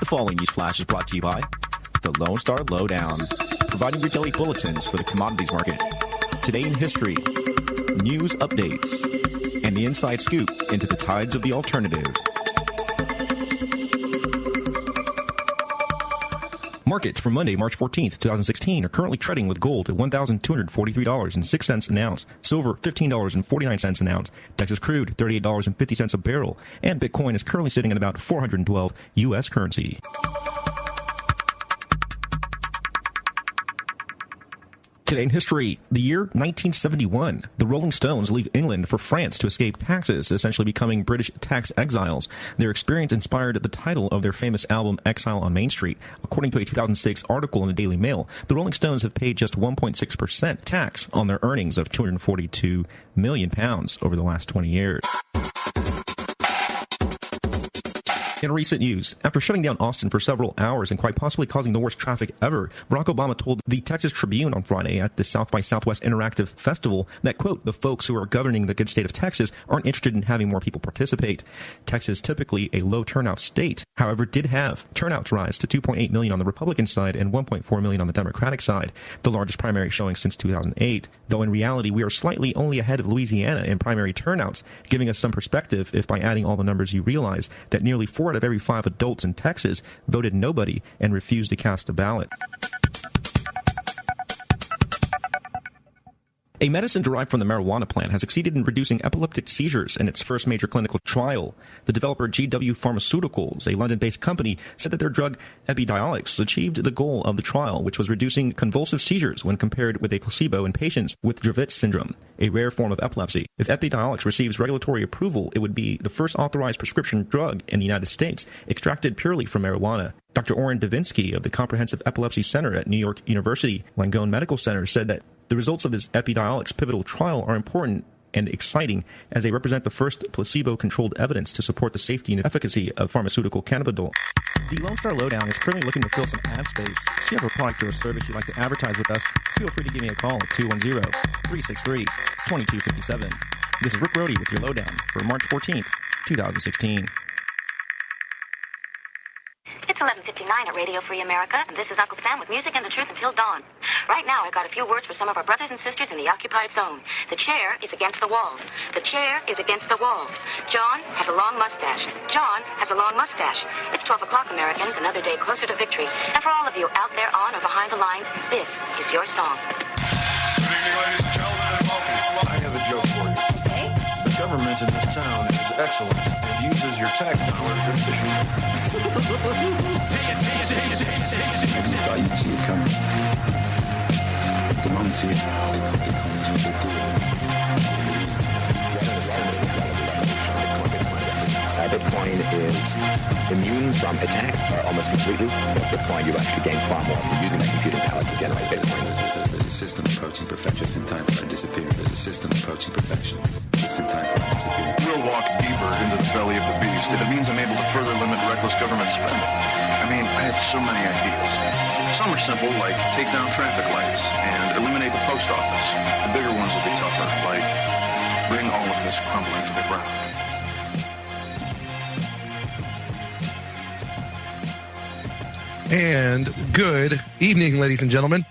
The following news flash is brought to you by the Lone Star Lowdown, providing your daily bulletins for the commodities market. Today in history, news updates, and the inside scoop into the tides of the alternative. Markets for Monday, March 14th, 2016 are currently trading with gold at $1,243.06 an ounce, silver $15.49 an ounce, Texas crude $38.50 a barrel, and Bitcoin is currently sitting at about 412 U.S. currency. Today in history, the year 1971, the Rolling Stones leave England for France to escape taxes, essentially becoming British tax exiles. Their experience inspired the title of their famous album Exile on Main Street. According to a 2006 article in the Daily Mail, the Rolling Stones have paid just 1.6% tax on their earnings of £242 million over the last 20 years. In recent news, after shutting down Austin for several hours and quite possibly causing the worst traffic ever, Barack Obama told the Texas Tribune on Friday at the South by Southwest Interactive Festival that, quote, the folks who are governing the good state of Texas aren't interested in having more people participate. Texas, typically a low turnout state, however, did have turnouts rise to 2.8 million on the Republican side and 1.4 million on the Democratic side, the largest primary showing since 2008, though in reality we are slightly only ahead of Louisiana in primary turnouts, giving us some perspective if by adding all the numbers you realize that nearly 4 out of every 5 adults in Texas voted nobody and refused to cast a ballot. A medicine derived from the marijuana plant has succeeded in reducing epileptic seizures in its first major clinical trial. The developer GW Pharmaceuticals, a London-based company, said that their drug Epidiolex achieved the goal of the trial, which was reducing convulsive seizures when compared with a placebo in patients with Dravet syndrome, a rare form of epilepsy. If Epidiolex receives regulatory approval, it would be the first authorized prescription drug in the United States extracted purely from marijuana. Dr. Oren Davinsky of the Comprehensive Epilepsy Center at New York University Langone Medical Center said that the results of this Epidiolex pivotal trial are important and exciting as they represent the first placebo-controlled evidence to support the safety and efficacy of pharmaceutical cannabidiol. The Lone Star Lowdown is currently looking to fill some ad space. If you have a product or a service you'd like to advertise with us, feel free to give me a call at 210-363-2257. This is Rick Rohde with your Lowdown for March 14th, 2016. It's 11:59 at Radio Free America, and this is Uncle Sam with music and the truth until dawn. Right now, I've got a few words for some of our brothers and sisters in the occupied zone. The chair is against the wall. The chair is against the wall. John has a long mustache. John has a long mustache. It's 12 o'clock, Americans, another day closer to victory. And for all of you out there on or behind the lines, this is your song. Good evening, ladies and gentlemen, and welcome. I have a joke for you. Okay. The government in this town is excellent and uses your tax dollars efficiently. You thought you'd see it coming. The moment you Bitcoin is immune from attack almost completely. With Bitcoin, you actually gain far more from using that computing power to generate Bitcoins. There's a system approaching perfection. Just in time for it to disappear. There's a system approaching perfection. Just in time for it to disappear. We'll walk deeper into the belly of the beast if it means I'm able to further limit reckless government spending. I mean, I have so many ideas. Some are simple, like take down traffic lights and eliminate the post office. The bigger ones will be tougher, like bring all of this crumbling to the ground. And good evening, ladies and gentlemen.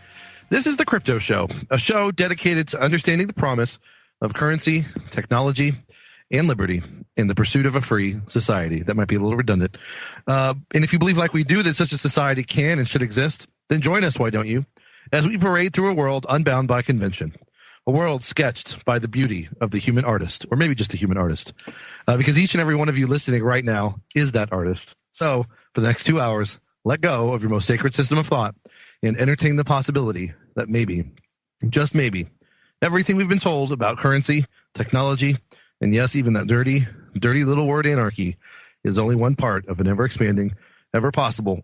This is the Crypto Show, a show dedicated to understanding the promise of currency, technology, and liberty in the pursuit of a free society. That might be a little redundant. And if you believe like we do that such a society can and should exist, then join us, why don't you, as we parade through a world unbound by convention, a world sketched by the beauty of the human artist, or maybe just the human artist, because each and every one of you listening right now is that artist. So for the next 2 hours, let go of your most sacred system of thought and entertain the possibility that maybe, just maybe, everything we've been told about currency, technology, and yes, even that dirty little word anarchy is only one part of an ever-expanding, ever-possible,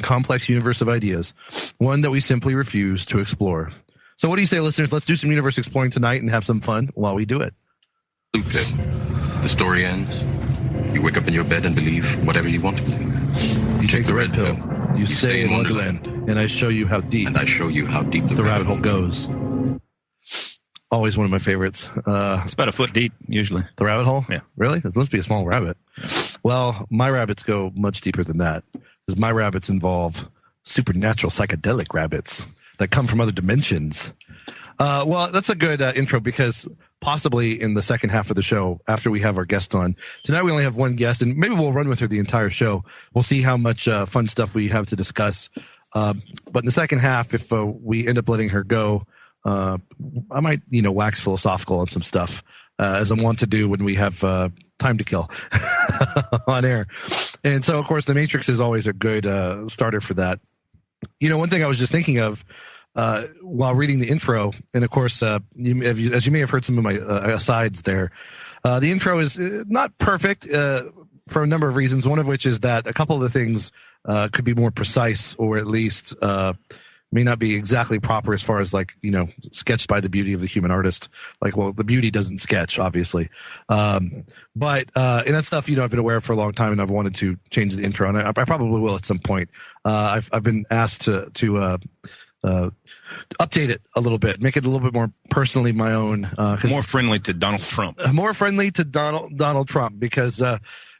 complex universe of ideas, one that we simply refuse to explore. So what do you say, listeners? Let's do some universe exploring tonight and have some fun while we do it. Pit. The story ends. You wake up in your bed and believe whatever you want to believe. You take the red pill. You stay in Wonderland, and I show you how deep. And I show you how deep the rabbit hole goes. Always one of my favorites. It's about a foot deep, usually. The rabbit hole? Yeah. Really? It must be a small rabbit. Well, my rabbits go much deeper than that. because my rabbits involve supernatural psychedelic rabbits that come from other dimensions. Well, that's a good intro, because possibly in the second half of the show, after we have our guest on, tonight we only have one guest, and maybe we'll run with her the entire show. We'll see how much fun stuff we have to discuss. But in the second half, if we end up letting her go, I might, wax philosophical on some stuff, as I want to do when we have time to kill on air. And so, of course, The Matrix is always a good starter for that. One thing I was just thinking of while reading the intro, and of course, as you may have heard some of my asides there, the intro is not perfect for a number of reasons, one of which is that a couple of the things could be more precise, or at least may not be exactly proper as far as sketched by the beauty of the human artist. The beauty doesn't sketch, obviously. But and that stuff, I've been aware of for a long time, and I've wanted to change the intro, and I probably will at some point. I've been asked to update it a little bit, make it a little bit more personally my own. More friendly to Donald Trump. More friendly to Donald Trump, because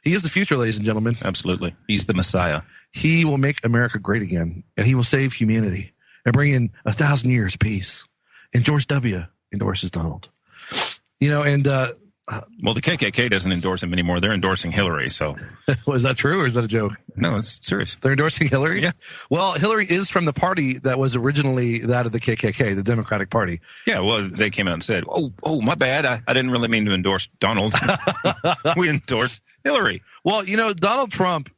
he is the future, ladies and gentlemen. Absolutely. He's the Messiah. He will make America great again, and he will save humanity and bring in 1,000 years of peace. And George W. endorses Donald. And well, the KKK doesn't endorse him anymore. They're endorsing Hillary. So, was that true, or is that a joke? No, it's serious. They're endorsing Hillary? Yeah. Well, Hillary is from the party that was originally that of the KKK, the Democratic Party. Yeah. Well, they came out and said, "Oh, my bad. I didn't really mean to endorse Donald. We endorsed Hillary." Well, Donald Trump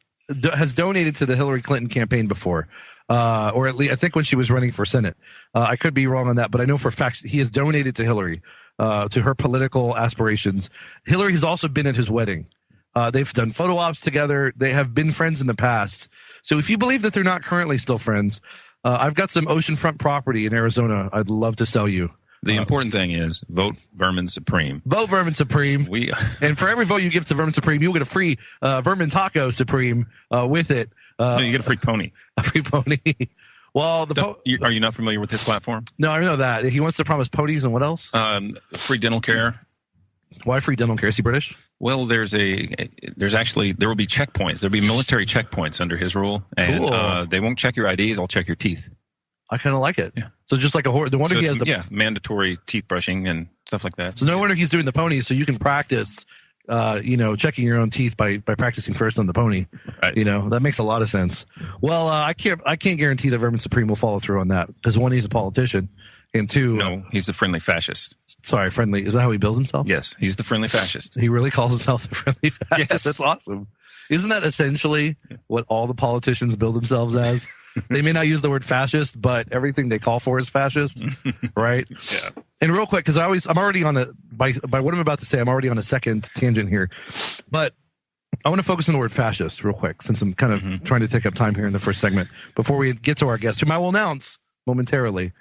has donated to the Hillary Clinton campaign before. Or at least I think when she was running for Senate. I could be wrong on that, but I know for a fact he has donated to Hillary, to her political aspirations. Hillary has also been at his wedding. They've done photo ops together. They have been friends in the past. So if you believe that they're not currently still friends, I've got some oceanfront property in Arizona I'd love to sell you. The important thing is vote Vermin Supreme. Vote Vermin Supreme. And for every vote you give to Vermin Supreme, you'll get a free Vermin Taco Supreme with it. No, you get a free pony. A free pony. Well, are you not familiar with his platform? No, I know that. He wants to promise ponies, and what else? Free dental care. Why free dental care? Is he British? Well, there will be checkpoints. There'll be military checkpoints under his rule, and cool. They won't check your ID. They'll check your teeth. I kind of like it. Yeah. So just like a horse. No wonder he has mandatory teeth brushing and stuff like that. So no wonder he's doing the ponies, so you can practice. Checking your own teeth by practicing first on the pony. Right. That makes a lot of sense. Well, I can't guarantee that Vermin Supreme will follow through on that, because one, he's a politician, and two, no, he's the friendly fascist. Sorry, friendly. Is that how he bills himself? Yes, he's the friendly fascist. He really calls himself the friendly fascist. Yes. That's awesome. Isn't that essentially what all the politicians build themselves as? They may not use the word fascist, but everything they call for is fascist, right? Yeah. And real quick, because I'm already on by what I'm about to say, I'm already on a second tangent here, but I want to focus on the word fascist real quick, since I'm kind of trying to take up time here in the first segment before we get to our guest, whom I will announce momentarily.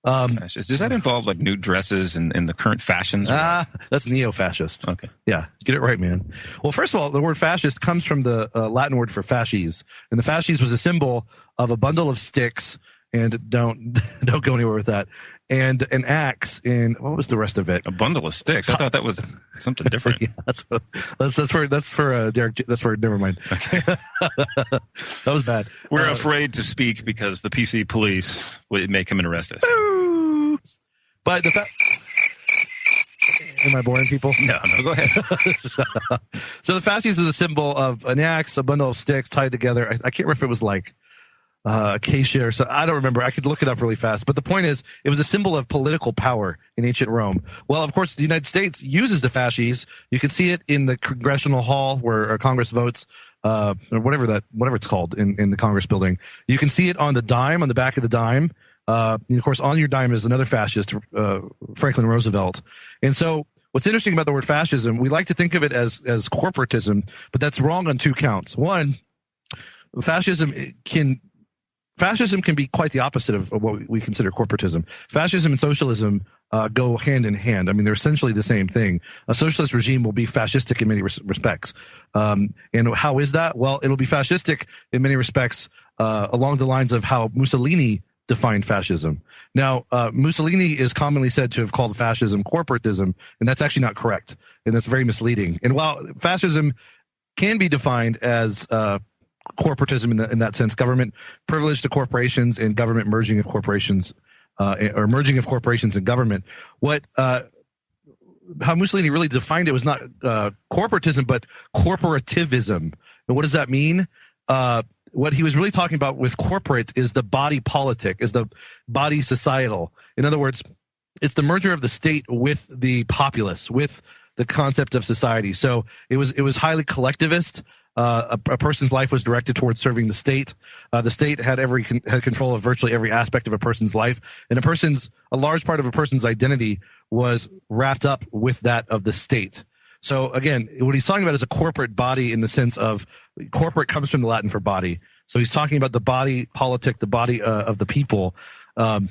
Does that involve new dresses and the current fashions? That's neo-fascist. Okay. Yeah, get it right, man. Well, first of all, the word fascist comes from the Latin word for fasces, and the fasces was a symbol of a bundle of sticks, and don't go anywhere with that, and an axe, and what was the rest of it? A bundle of sticks. I thought that was something different. Yeah, that's for Derek. That's for never mind. Okay. That was bad. We're afraid to speak because the PC police may come and arrest us. But am I boring people? No, go ahead. So the fasces is a symbol of an axe, a bundle of sticks tied together. I can't remember if it was acacia or so. I don't remember. I could look it up really fast. But the point is, it was a symbol of political power in ancient Rome. Well, of course, the United States uses the fasces. You can see it in the Congressional Hall where Congress votes, or whatever it's called in the Congress building. You can see it on the dime, on the back of the dime. And of course, on your dime is another fascist, Franklin Roosevelt. And so what's interesting about the word fascism, we like to think of it as corporatism, but that's wrong on two counts. One, fascism can be quite the opposite of what we consider corporatism. Fascism and socialism go hand in hand. I mean, they're essentially the same thing. A socialist regime will be fascistic in many respects. And how is that? Well, it'll be fascistic in many respects along the lines of how Mussolini defined fascism. Now, Mussolini is commonly said to have called fascism corporatism, and that's actually not correct, and that's very misleading. And while fascism can be defined as corporatism in that sense, government privilege to corporations and government merging of corporations, or merging of corporations and government. How Mussolini really defined it was not corporatism, but corporativism. And what does that mean? What he was really talking about with corporate is the body politic, is the body societal. In other words, it's the merger of the state with the populace, with the concept of society. So it was highly collectivist. A person's life was directed towards serving the state. The state had control of virtually every aspect of a person's life, and a large part of a person's identity was wrapped up with that of the state. So again, what he's talking about is a corporate body in the sense of corporate comes from the Latin for body. So he's talking about the body politic, the body of the people, and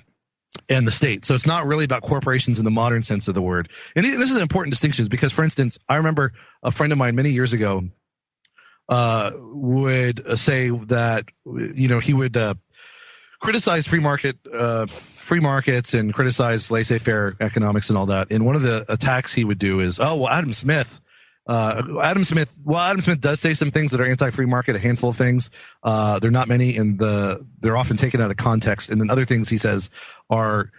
the state. So it's not really about corporations in the modern sense of the word. And this is an important distinction because, for instance, I remember a friend of mine many years ago would say that, he would criticize free markets and criticize laissez-faire economics and all that. And one of the attacks he would do is, Adam Smith does say some things that are anti-free market, a handful of things. They're not many, and they're often taken out of context. And then other things he says are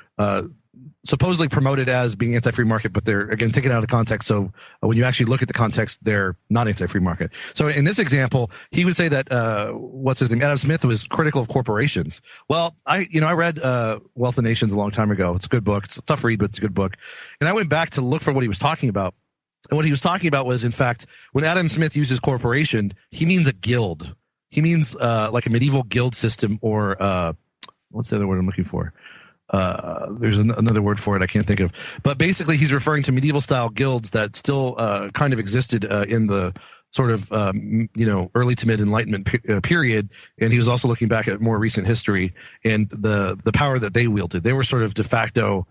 supposedly promoted as being anti-free market, but they're, again, taken out of context. So when you actually look at the context, they're not anti-free market. So in this example, he would say that, Adam Smith was critical of corporations. Well, I read Wealth of Nations a long time ago. It's a good book. It's a tough read, but it's a good book. And I went back to look for what he was talking about. And what he was talking about was, in fact, when Adam Smith uses corporation, he means a guild. He means like a medieval guild system, or what's the other word I'm looking for? There's another word for it I can't think of. But basically, he's referring to medieval style guilds that still kind of existed in the sort of early to mid Enlightenment period. And he was also looking back at more recent history and the power that they wielded. They were sort of de facto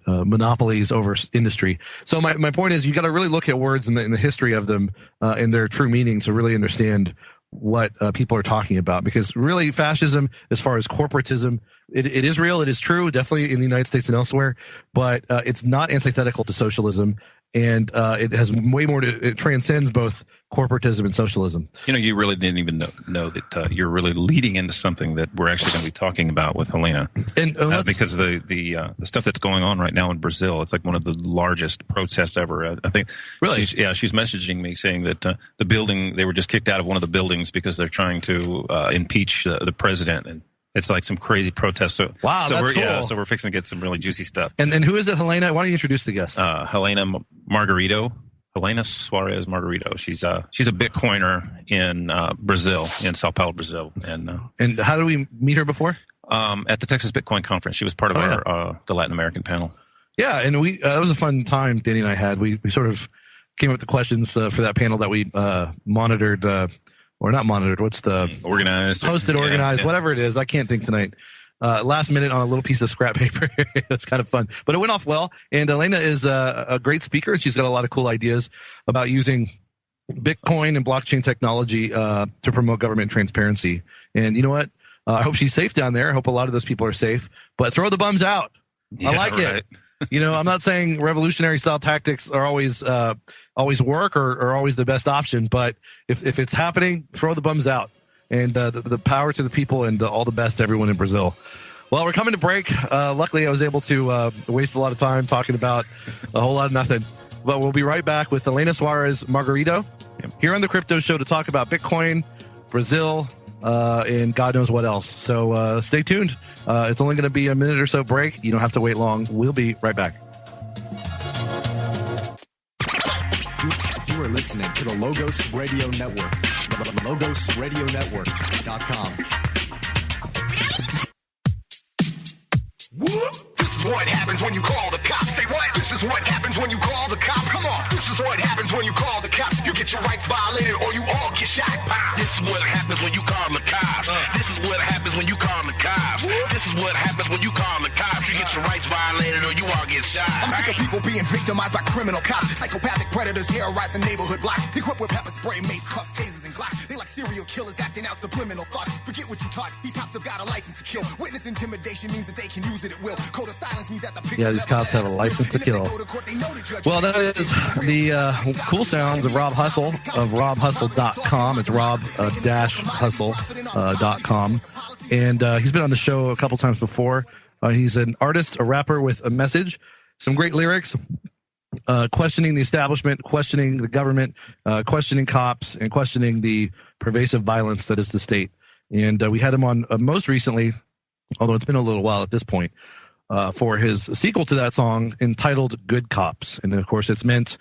monopolies over industry. So my point is, you got to really look at words in the history of them and their true meaning to really understand what people are talking about. Because really, fascism, as far as corporatism, it is real, it is true, definitely in the United States and elsewhere, but it's not antithetical to socialism, and it has way more it transcends both corporatism and socialism. You really didn't even know that you're really leading into something that we're actually going to be talking about with Helena, and because the stuff that's going on right now in Brazil, it's like one of the largest protests ever. I think really, she's messaging me saying that the building, they were just kicked out of one of the buildings because they're trying to impeach the president, and it's like some crazy protest. So, wow, so that's cool. Yeah, so we're fixing to get some really juicy stuff. And who is it, Helena? Why don't you introduce the guest? Helena Margarito. Helena Suarez Margarito. She's a Bitcoiner in Brazil, in Sao Paulo, Brazil. And how did we meet her before? At the Texas Bitcoin Conference. She was part of the Latin American panel. Yeah, and we that was a fun time Danny and I had. We sort of came up with the questions for that panel that we monitored. Or not monitored. What's the organized? Hosted, organized, whatever it is. I can't think tonight. Last minute on a little piece of scrap paper. It's kind of fun, but it went off well. And Elena is a great speaker, and she's got a lot of cool ideas about using Bitcoin and blockchain technology to promote government transparency. And you know what? I hope she's safe down there. I hope a lot of those people are safe. But throw the bums out. Yeah, I like it. I'm not saying revolutionary style tactics are always work or always the best option, but if it's happening, throw the bums out. And the power to the people, and all the best to everyone in Brazil. Well, we're coming to break. Luckily, I was able to waste a lot of time talking about a whole lot of nothing. But we'll be right back with Helena Suarez Margarito here on the Crypto Show to talk about Bitcoin, Brazil, and God knows what else. So stay tuned. It's only going to be a minute or so break. You don't have to wait long. We'll be right back. You are listening to the Logos Radio Network. LogosRadioNetwork.com. This is what happens when you call the cops. Say what? This is what happens when you call the cops. Come on. This is what happens when you call the cops. You get your rights violated or you all get shot. This is what happens when you call the cops. This is what happens when you call the cops. This is what happens when you call the cops. You get your rights violated or you all get shot. I'm sick of people being victimized by criminal cops. Psychopathic predators terrorizing neighborhood blocks. Equipped with pepper spray, mace, cuffs, tasers, and glocks. They like serial serial killers acting out subliminal thoughts. Forget what you taught. These cops have got a license to kill. Witness intimidation means that they can use it at will. Code of silence means that the picture. Yeah, these cops have a license to kill. Well, that is the cool sounds of Rob Hustle of robhustle.com. It's rob-hustle.com. And he's been on the show a couple times before. He's an artist, a rapper with a message, some great lyrics, questioning the establishment, questioning the government, questioning cops, and questioning the pervasive violence that is the state. And we had him on most recently, although it's been a little while at this point, for his sequel to that song entitled Good Cops. And of course, it's meant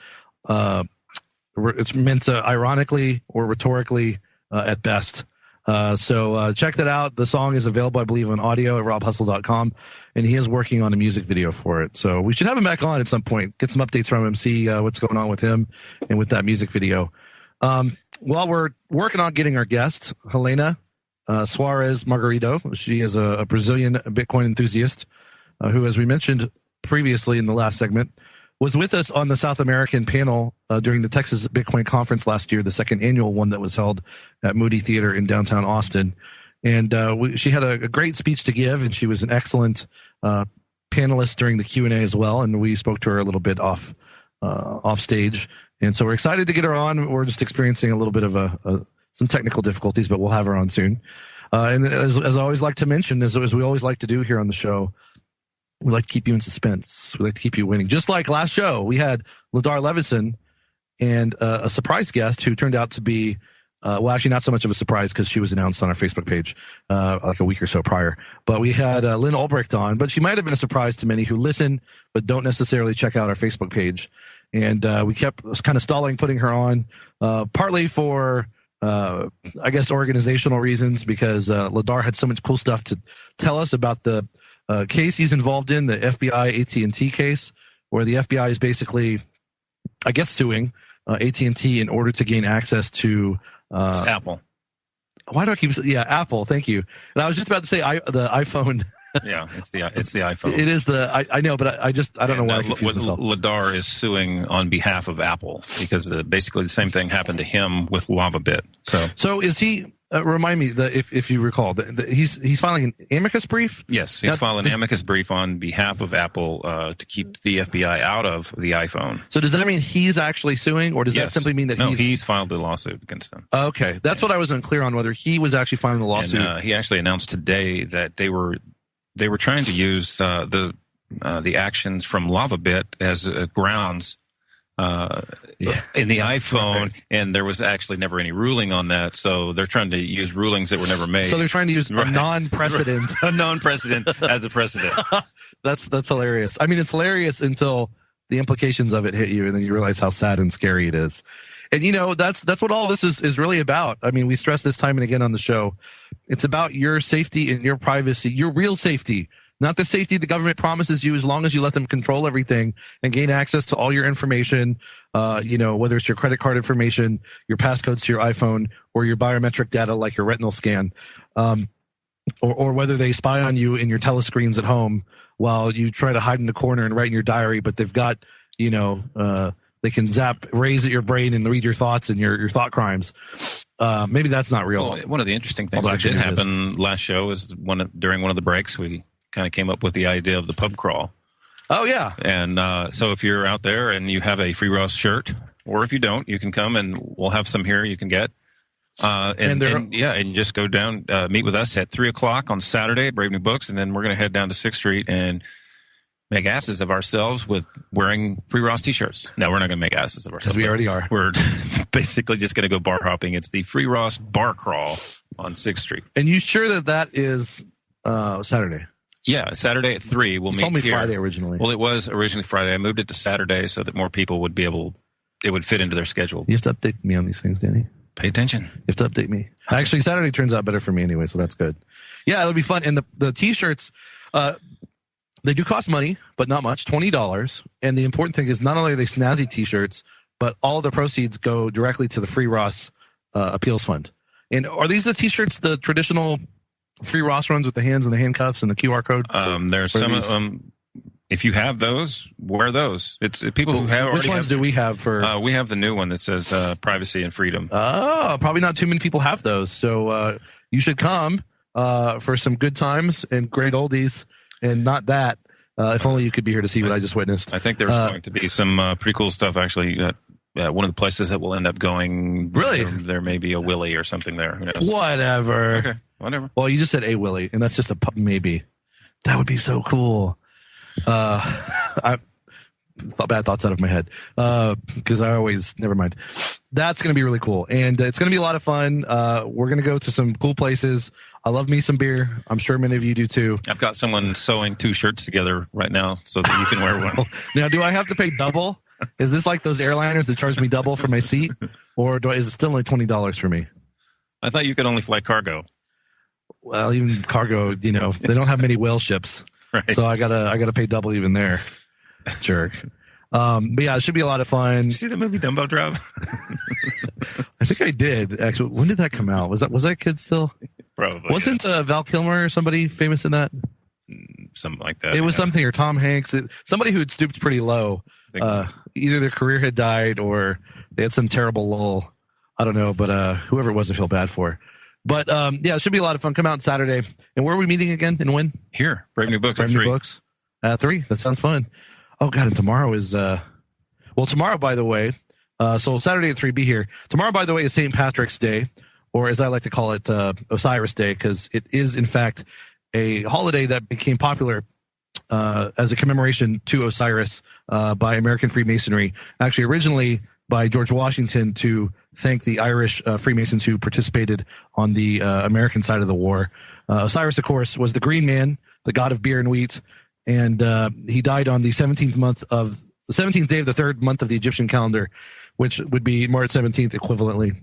ironically or rhetorically at best. So check that out. The song is available, I believe, on audio at robhustle.com, and he is working on a music video for it. So we should have him back on at some point, get some updates from him, see what's going on with him and with that music video. While we're working on getting our guest, Helena Soares Margarito, she is a Brazilian Bitcoin enthusiast who, as we mentioned previously in the last segment, was with us on the South American panel during the Texas Bitcoin Conference last year, the second annual one that was held at Moody Theater in downtown Austin. And she had a great speech to give, and she was an excellent panelist during the Q&A as well. And we spoke to her a little bit off stage. And so we're excited to get her on. We're just experiencing a little bit of some technical difficulties, but we'll have her on soon. And as I always like to mention, as we always like to do here on the show, we like to keep you in suspense. We like to keep you waiting. Just like last show, we had Ladar Levison and a surprise guest who turned out to be, well, actually not so much of a surprise because she was announced on our Facebook page like a week or so prior. But we had Lynn Ulbricht on, but she might have been a surprise to many who listen but don't necessarily check out our Facebook page. And we kept kind of stalling putting her on, partly for, I guess, organizational reasons, because Ladar had so much cool stuff to tell us about the case he's involved in, the FBI AT&T case, where the FBI is basically, I guess, suing AT&T in order to gain access to it's Apple. Why do I keep saying, yeah, Apple? Thank you. And I was just about to say the iPhone. Yeah, it's the iPhone. It is I know, but I don't know why I confused myself. Ladar is suing on behalf of Apple because basically the same thing happened to him with LavaBit. So is he? Remind me, if you recall, he's filing an amicus brief? Yes, he's filing an amicus brief on behalf of Apple to keep the FBI out of the iPhone. So does that mean he's actually suing, or does that simply mean that he's filed a lawsuit against them? Okay, that's what I was unclear on, whether he was actually filing the lawsuit. And, he actually announced today that they were trying to use the actions from LavaBit as grounds in the iPhone, and there was actually never any ruling on that. So they're trying to use rulings that were never made. So they're trying to use a non-precedent, a non-precedent as a precedent. That's hilarious. I mean, it's hilarious until the implications of it hit you, and then you realize how sad and scary it is. And that's what all this is really about. I mean, we stress this time and again on the show. It's about your safety and your privacy, your real safety. Not the safety the government promises you as long as you let them control everything and gain access to all your information, whether it's your credit card information, your passcodes to your iPhone, or your biometric data like your retinal scan, or whether they spy on you in your telescreens at home while you try to hide in the corner and write in your diary, but they've got, they can zap rays at your brain and read your thoughts and your thought crimes. Maybe that's not real. Well, one of the interesting things that did happen last show is during one of the breaks, we kind of came up with the idea of the pub crawl. Oh, yeah. And so if you're out there and you have a Free Ross shirt, or if you don't, you can come and we'll have some here you can get. And just go down, meet with us at 3:00 on Saturday at Brave New Books, and then we're going to head down to 6th Street and make asses of ourselves with wearing Free Ross t-shirts. No, we're not going to make asses of ourselves. Because we already are. We're basically just going to go bar hopping. It's the Free Ross bar crawl on 6th Street. And you sure that is Saturday? Yeah, Saturday at 3. We'll meet here. You told me Friday originally. Well, it was originally Friday. I moved it to Saturday so that more people would be able, it would fit into their schedule. You have to update me on these things, Danny. Pay attention. You have to update me. Actually, Saturday turns out better for me anyway, so that's good. Yeah, it'll be fun. And the T-shirts, they do cost money, but not much, $20. And the important thing is not only are they snazzy T-shirts, but all of the proceeds go directly to the Free Ross Appeals Fund. And are these the T-shirts, the traditional Free Ross ones with the hands and the handcuffs and the QR code? There's some of them. if you have those, wear those. It's people who have. Which ones do we have for? We have the new one that says privacy and freedom. Oh, probably not too many people have those. So you should come for some good times and great oldies, and not that. If only you could be here to see what I just witnessed. I think there's going to be some pretty cool stuff, actually. One of the places that we'll end up going. Really? There may be a Willie or something there. Who knows? Whatever. Okay, whatever. Well, you just said a Willie, and that's just a maybe. That would be so cool. I thought bad thoughts out of my head because I always never mind. That's going to be really cool, and it's going to be a lot of fun. We're going to go to some cool places. I love me some beer. I'm sure many of you do too. I've got someone sewing 2 shirts together right now so that you can wear one. Now, do I have to pay double? Is this like those airliners that charge me double for my seat, or is it still only $20 for me? I thought you could only fly cargo. Well, even cargo, they don't have many whale ships, right. So I gotta pay double even there. Jerk. But yeah, it should be a lot of fun. Did you see the movie Dumbo Drop? I think I did actually. When did that come out? Was that kid still? Probably. Wasn't Val Kilmer or somebody famous in that? Something like that. It was something, or Tom Hanks. Somebody who had stooped pretty low. Either their career had died or they had some terrible lull. I don't know, but whoever it was, I feel bad for. But yeah, it should be a lot of fun. Come out Saturday. And where are we meeting again and when? Here, Brave New Books. Brave New Books at 3. That sounds fun. Oh God, and tomorrow is tomorrow, by the way. So Saturday at 3, be here. Tomorrow, by the way, is St. Patrick's Day, or as I like to call it, Osiris Day, because it is in fact a holiday that became popular as a commemoration to Osiris by American Freemasonry. Actually, originally by George Washington to thank the Irish Freemasons who participated on the American side of the war. Osiris, of course, was the Green Man, the god of beer and wheat, and he died on the 17th day of the 3rd month of the Egyptian calendar, which would be March 17th equivalently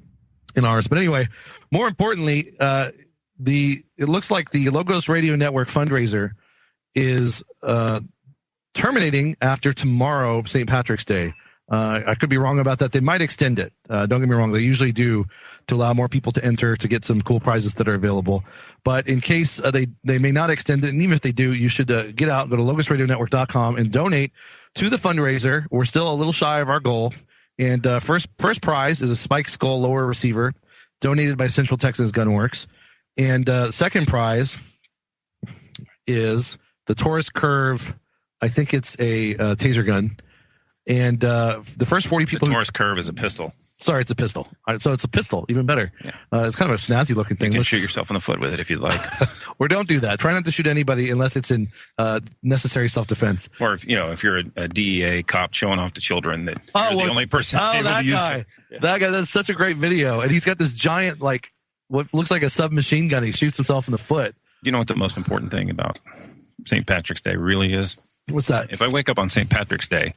in ours. But anyway, more importantly, it looks like the Logos Radio Network fundraiser is terminating after tomorrow, St. Patrick's Day. I could be wrong about that. They might extend it. Don't get me wrong. They usually do to allow more people to enter to get some cool prizes that are available. But in case they may not extend it, and even if they do, you should get out, go to logosradionetwork.com and donate to the fundraiser. We're still a little shy of our goal. And first prize is a Spike Skull lower receiver donated by Central Texas Gunworks. And second prize is the Taurus Curve. I think it's a taser gun. And the first 40 people. The Taurus Curve is a pistol. Sorry, it's a pistol. So it's a pistol, even better. Yeah. It's kind of a snazzy looking thing. You can shoot yourself in the foot with it if you'd like. Or don't do that. Try not to shoot anybody unless it's in necessary self-defense. Or if you're a DEA cop showing off to children that you're the only person able to use it. Yeah. That guy, that's such a great video. And he's got this giant, what looks like a submachine gun. He shoots himself in the foot. You know what the most important thing about St. Patrick's Day really is? What's that? If I wake up on St. Patrick's Day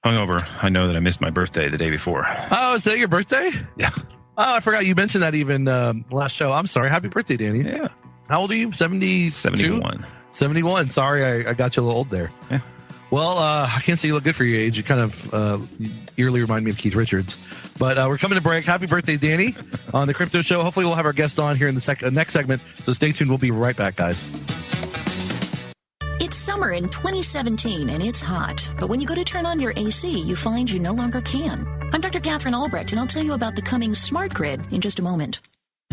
hungover, I know that I missed my birthday the day before. Oh, is that your birthday? Yeah. Oh, I forgot you mentioned that even last show. I'm sorry. Happy birthday, Danny. Yeah. How old are you? 71. 71. Sorry, I got you a little old there. Yeah. Well, I can't say you look good for your age. You kind of eerily remind me of Keith Richards. But we're coming to break. Happy birthday, Danny, on the Crypto Show. Hopefully we'll have our guest on here in the next segment. So stay tuned. We'll be right back, guys. It's summer in 2017 and it's hot, but when you go to turn on your AC, you find you no longer can. I'm Dr. Catherine Albrecht, and I'll tell you about the coming smart grid in just a moment.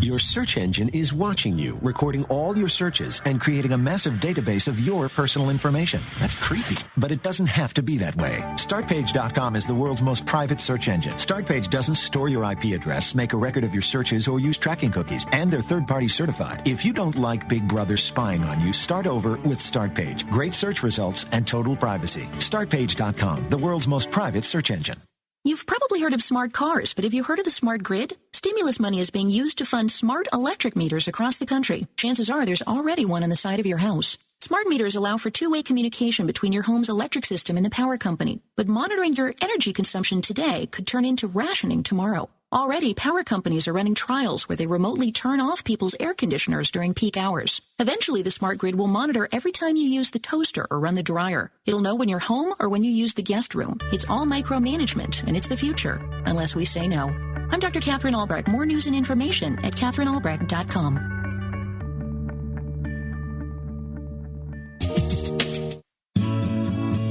Your search engine is watching you, recording all your searches and creating a massive database of your personal information. That's creepy, but it doesn't have to be that way. Startpage.com is the world's most private search engine. Startpage doesn't store your IP address, make a record of your searches, or use tracking cookies, and they're third-party certified. If you don't like Big Brother spying on you, start over with Startpage. Great search results and total privacy. Startpage.com, the world's most private search engine. You've probably heard of smart cars, but have you heard of the smart grid? Stimulus money is being used to fund smart electric meters across the country. Chances are there's already one on the side of your house. Smart meters allow for two-way communication between your home's electric system and the power company. But monitoring your energy consumption today could turn into rationing tomorrow. Already, power companies are running trials where they remotely turn off people's air conditioners during peak hours. Eventually, the smart grid will monitor every time you use the toaster or run the dryer. It'll know when you're home or when you use the guest room. It's all micromanagement, and it's the future, unless we say no. I'm Dr. Catherine Albrecht. More news and information at CatherineAlbrecht.com.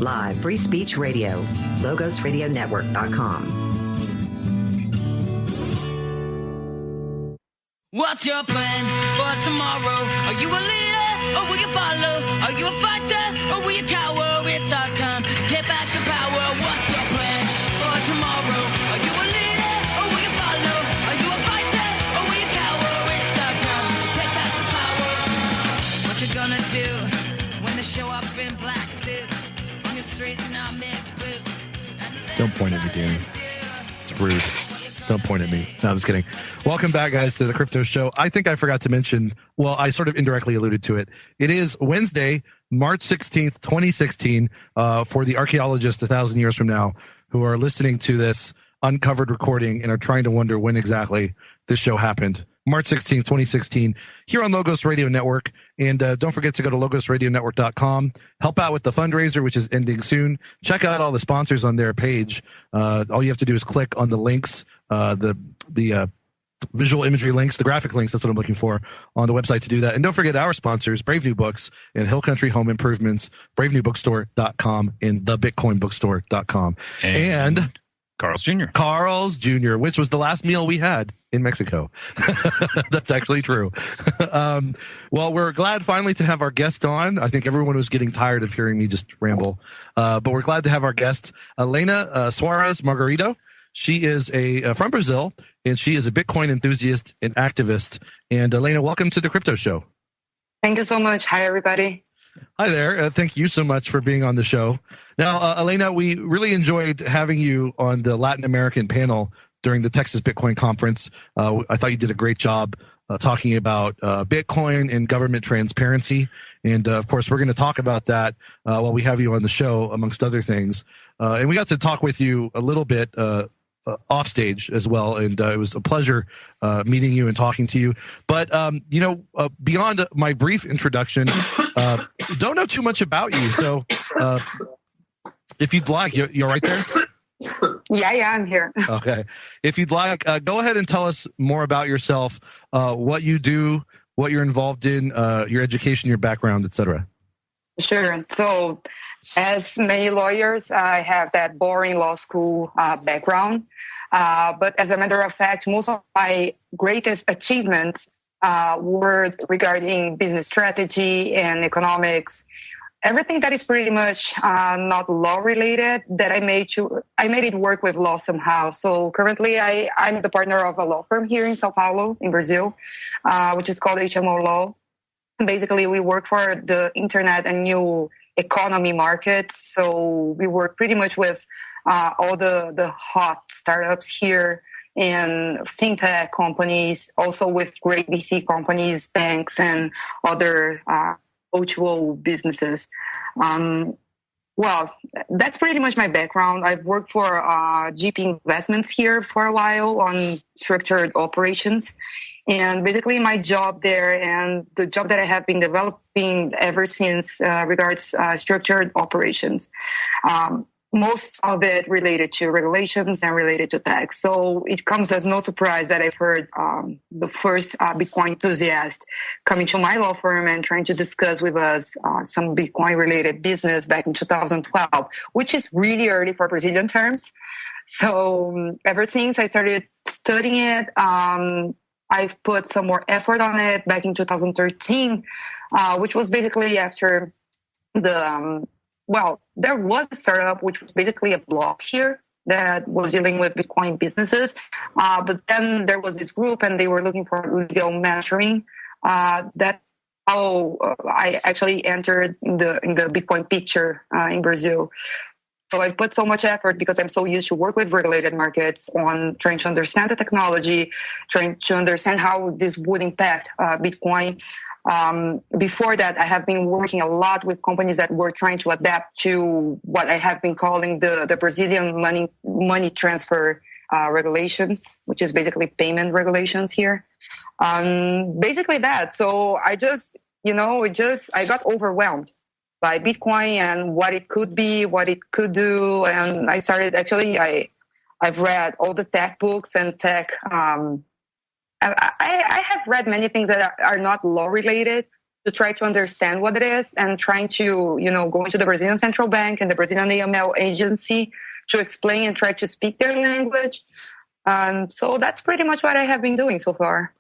Live Free Speech Radio. LogosRadioNetwork.com. What's your plan for tomorrow? Are you a leader or will you follow? Are you a fighter or will you cower? It's our time to take back the power. What's your plan for tomorrow? Are you a leader or will you follow? Are you a fighter or will you cower? It's our time to take back the power. What you gonna do when they show up in black suits on your street in our mixed boots? Don't point at me, Danny. It's rude. Don't point at me. No, I'm just kidding. Welcome back, guys, to the Crypto Show. I think I forgot to mention, well, I sort of indirectly alluded to it. It is Wednesday, March 16th, 2016, for the archaeologists 1,000 years from now who are listening to this uncovered recording and are trying to wonder when exactly this show happened. March 16th, 2016, here on Logos Radio Network. And don't forget to go to logosradionetwork.com. Help out with the fundraiser, which is ending soon. Check out all the sponsors on their page. All you have to do is click on the links, the visual imagery links, the graphic links, that's what I'm looking for, on the website to do that. And don't forget our sponsors, Brave New Books and Hill Country Home Improvements, bravenewbookstore.com and thebitcoinbookstore.com. And Carl's Jr. Carl's Jr., which was the last meal we had in Mexico. That's actually true. Well, we're glad finally to have our guest on. I think everyone was getting tired of hearing me just ramble. But we're glad to have our guest, Elena Suarez Margarito. She is from Brazil, and she is a Bitcoin enthusiast and activist. And Elena, welcome to the Crypto Show. Thank you so much. Hi, everybody. Hi there. Thank you so much for being on the show. Now, Elena, we really enjoyed having you on the Latin American panel during the Texas Bitcoin Conference. I thought you did a great job talking about Bitcoin and government transparency. And, of course, we're going to talk about that while we have you on the show, amongst other things. And we got to talk with you a little bit off stage as well, and it was a pleasure meeting you and talking to you. But beyond my brief introduction, don't know too much about you. So, if you'd like, you're right there. Yeah, I'm here. Okay, if you'd like, go ahead and tell us more about yourself, what you do, what you're involved in, your education, your background, etc. Sure. So, as many lawyers, I have that boring law school background. But as a matter of fact, most of my greatest achievements were regarding business strategy and economics. Everything that is pretty much not law related that I made it work with law somehow. So currently I'm the partner of a law firm here in Sao Paulo, in Brazil, which is called HMO Law. Basically, we work for the internet and new economy markets. So we work pretty much with all the hot startups here and fintech companies, also with great VC companies, banks, and other virtual businesses. Well, that's pretty much my background. I've worked for GP Investments here for a while on structured operations. And basically my job there and the job that I have been developing ever since regards structured operations. Most of it related to regulations and related to tax. So it comes as no surprise that I've heard the first Bitcoin enthusiast coming to my law firm and trying to discuss with us some Bitcoin-related business back in 2012, which is really early for Brazilian terms. So ever since I started studying it, I've put some more effort on it back in 2013, which was basically after there was a startup which was basically a blog here that was dealing with Bitcoin businesses. But then there was this group and they were looking for legal mentoring. That's how I actually entered in the Bitcoin picture in Brazil. So I put so much effort because I'm so used to work with regulated markets on trying to understand the technology, trying to understand how this would impact Bitcoin. Before that, I have been working a lot with companies that were trying to adapt to what I have been calling the Brazilian money transfer regulations, which is basically payment regulations here. Basically that. So I just, I got overwhelmed by Bitcoin and what it could be, what it could do. And I started I've read all the tech books and tech, I have read many things that are not law related, to try to understand what it is and trying to, go into the Brazilian Central Bank and the Brazilian AML agency to explain and try to speak their language. So that's pretty much what I have been doing so far.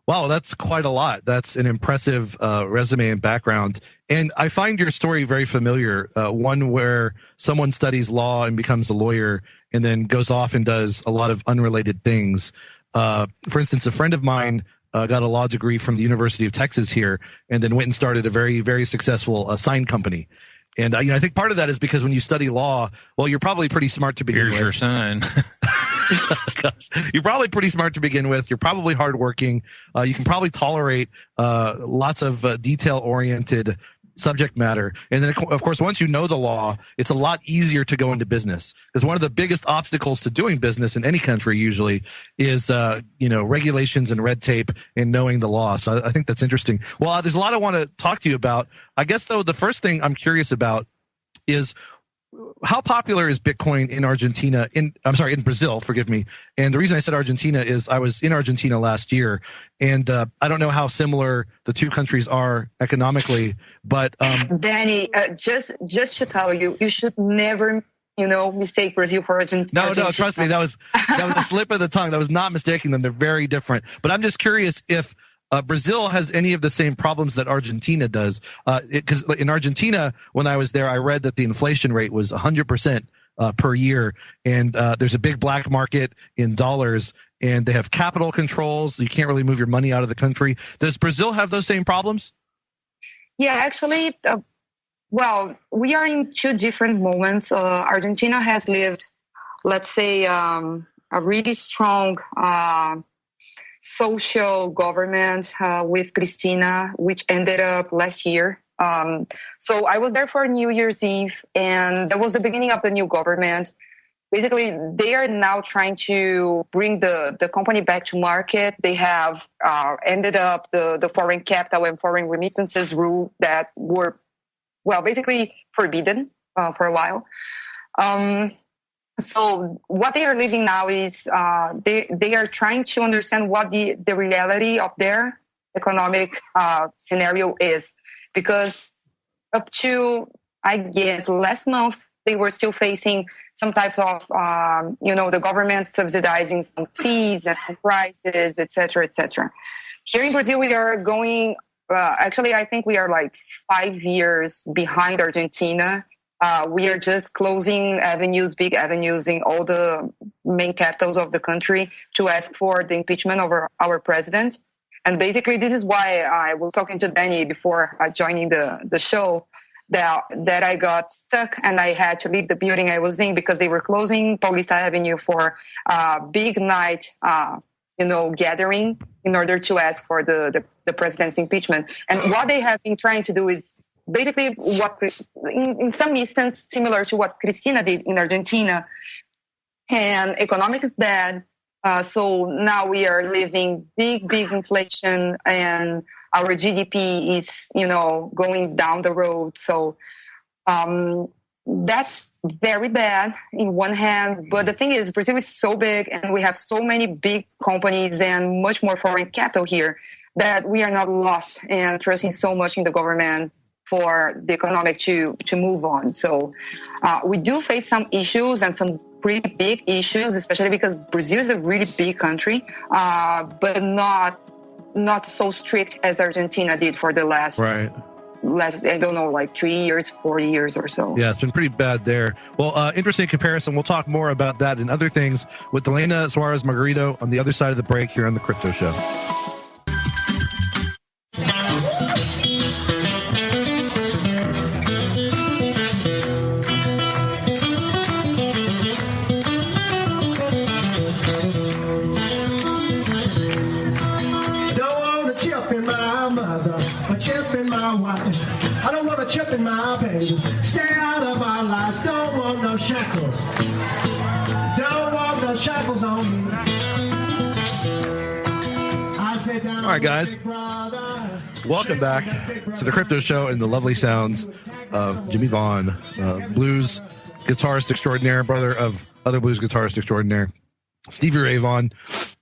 Wow, that's quite a lot. That's an impressive resume and background. And I find your story very familiar, one where someone studies law and becomes a lawyer and then goes off and does a lot of unrelated things. For instance, a friend of mine got a law degree from the University of Texas here and then went and started a very, very successful sign company. And I think part of that is because when you study law, well, you're probably pretty smart to begin with. Here's your sign. You're probably pretty smart to begin with. You're probably hardworking. You can probably tolerate lots of detail-oriented subject matter. And then, of course, once you know the law, it's a lot easier to go into business. Because one of the biggest obstacles to doing business in any country usually is, regulations and red tape and knowing the law. So I think that's interesting. Well, there's a lot I want to talk to you about. I guess, though, the first thing I'm curious about is how popular is Bitcoin in Argentina? In Brazil, forgive me. And the reason I said Argentina is I was in Argentina last year, and I don't know how similar the two countries are economically, but Danny, just to tell you, you should never, mistake Brazil for Argentina. No, trust me, that was a slip of the tongue. That was not mistaking them. They're very different. But I'm just curious if Brazil has any of the same problems that Argentina does. Because in Argentina, when I was there, I read that the inflation rate was 100% per year. And there's a big black market in dollars. And they have capital controls. You can't really move your money out of the country. Does Brazil have those same problems? Yeah, actually, we are in two different moments. Argentina has lived, let's say, a really strong social government with Cristina, which ended up last year. So I was there for New Year's Eve, and that was the beginning of the new government. Basically, they are now trying to bring the company back to market. They have ended up the foreign capital and foreign remittances rule that were, basically forbidden for a while. So what they are living now is they are trying to understand what the reality of their economic scenario is, because up to, I guess, last month, they were still facing some types of, the government subsidizing some fees and prices, et cetera, et cetera. Here in Brazil, we are going, actually, I think we are like 5 years behind Argentina. We are just closing big avenues in all the main capitals of the country to ask for the impeachment of our president. And basically, this is why I was talking to Danny before joining the show, that I got stuck and I had to leave the building I was in because they were closing Paulista Avenue for a big night, gathering in order to ask for the president's impeachment. And what they have been trying to do is basically what, in some instance, similar to what Cristina did in Argentina. And economic is bad. So now we are living big inflation, and our GDP is, going down the road. So that's very bad in one hand. But the thing is, Brazil is so big, and we have so many big companies and much more foreign capital here that we are not lost and trusting so much in the government for the economic to move on. So we do face some issues and some pretty big issues, especially because Brazil is a really big country, but not so strict as Argentina did for the last, I don't know, like 3 years, 4 years or so. Yeah, it's been pretty bad there. Well, interesting comparison. We'll talk more about that and other things with Elena Suarez Margarito on the other side of the break here on The Crypto Show. I don't want a chip in my babies. Stay out of our lives. Don't want no shackles. Don't want no shackles on me. All right, guys. Welcome back to the Crypto Show and the lovely sounds of Jimmy Vaughn, blues guitarist extraordinaire, brother of other blues guitarist extraordinaire, Stevie Ray Vaughan.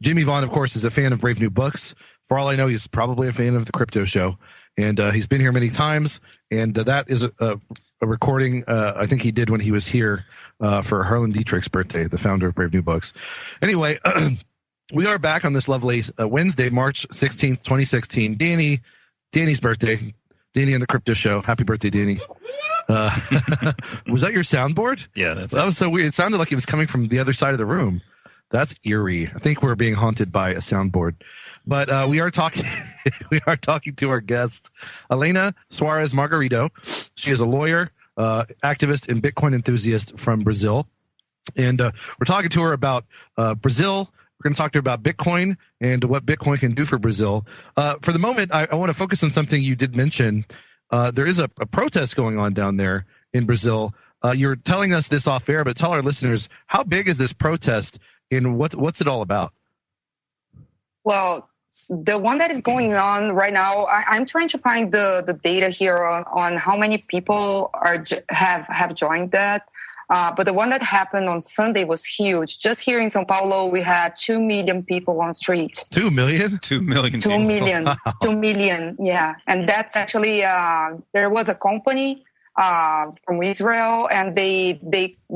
Jimmy Vaughn, of course, is a fan of Brave New Books. For all I know, he's probably a fan of the Crypto Show. And he's been here many times. And that is a recording I think he did when he was here for Harlan Dietrich's birthday, the founder of Brave New Books. Anyway, we are back on this lovely Wednesday, March 16th, 2016. Danny's birthday. Danny and the Crypto Show. Happy birthday, Danny. Was that your soundboard? Yeah, that was so weird. It sounded like it was coming from the other side of the room. That's eerie. I think we're being haunted by a soundboard. But we are talking to our guest, Helena Soares Margarito. She is a lawyer, activist, and Bitcoin enthusiast from Brazil. And we're talking to her about Brazil. We're going to talk to her about Bitcoin and what Bitcoin can do for Brazil. For the moment, I want to focus on something you did mention. There is a protest going on down there in Brazil. You're telling us this off air, but tell our listeners, how big is this protest and what's it all about? Well, the one that is going on right now, I'm trying to find the data here on how many people have joined that. But the one that happened on Sunday was huge. Just here in São Paulo, we had 2 million people on street. 2 million? 2 million. 2 million. Wow. 2 million. Yeah. And that's actually, there was a company, from Israel, and they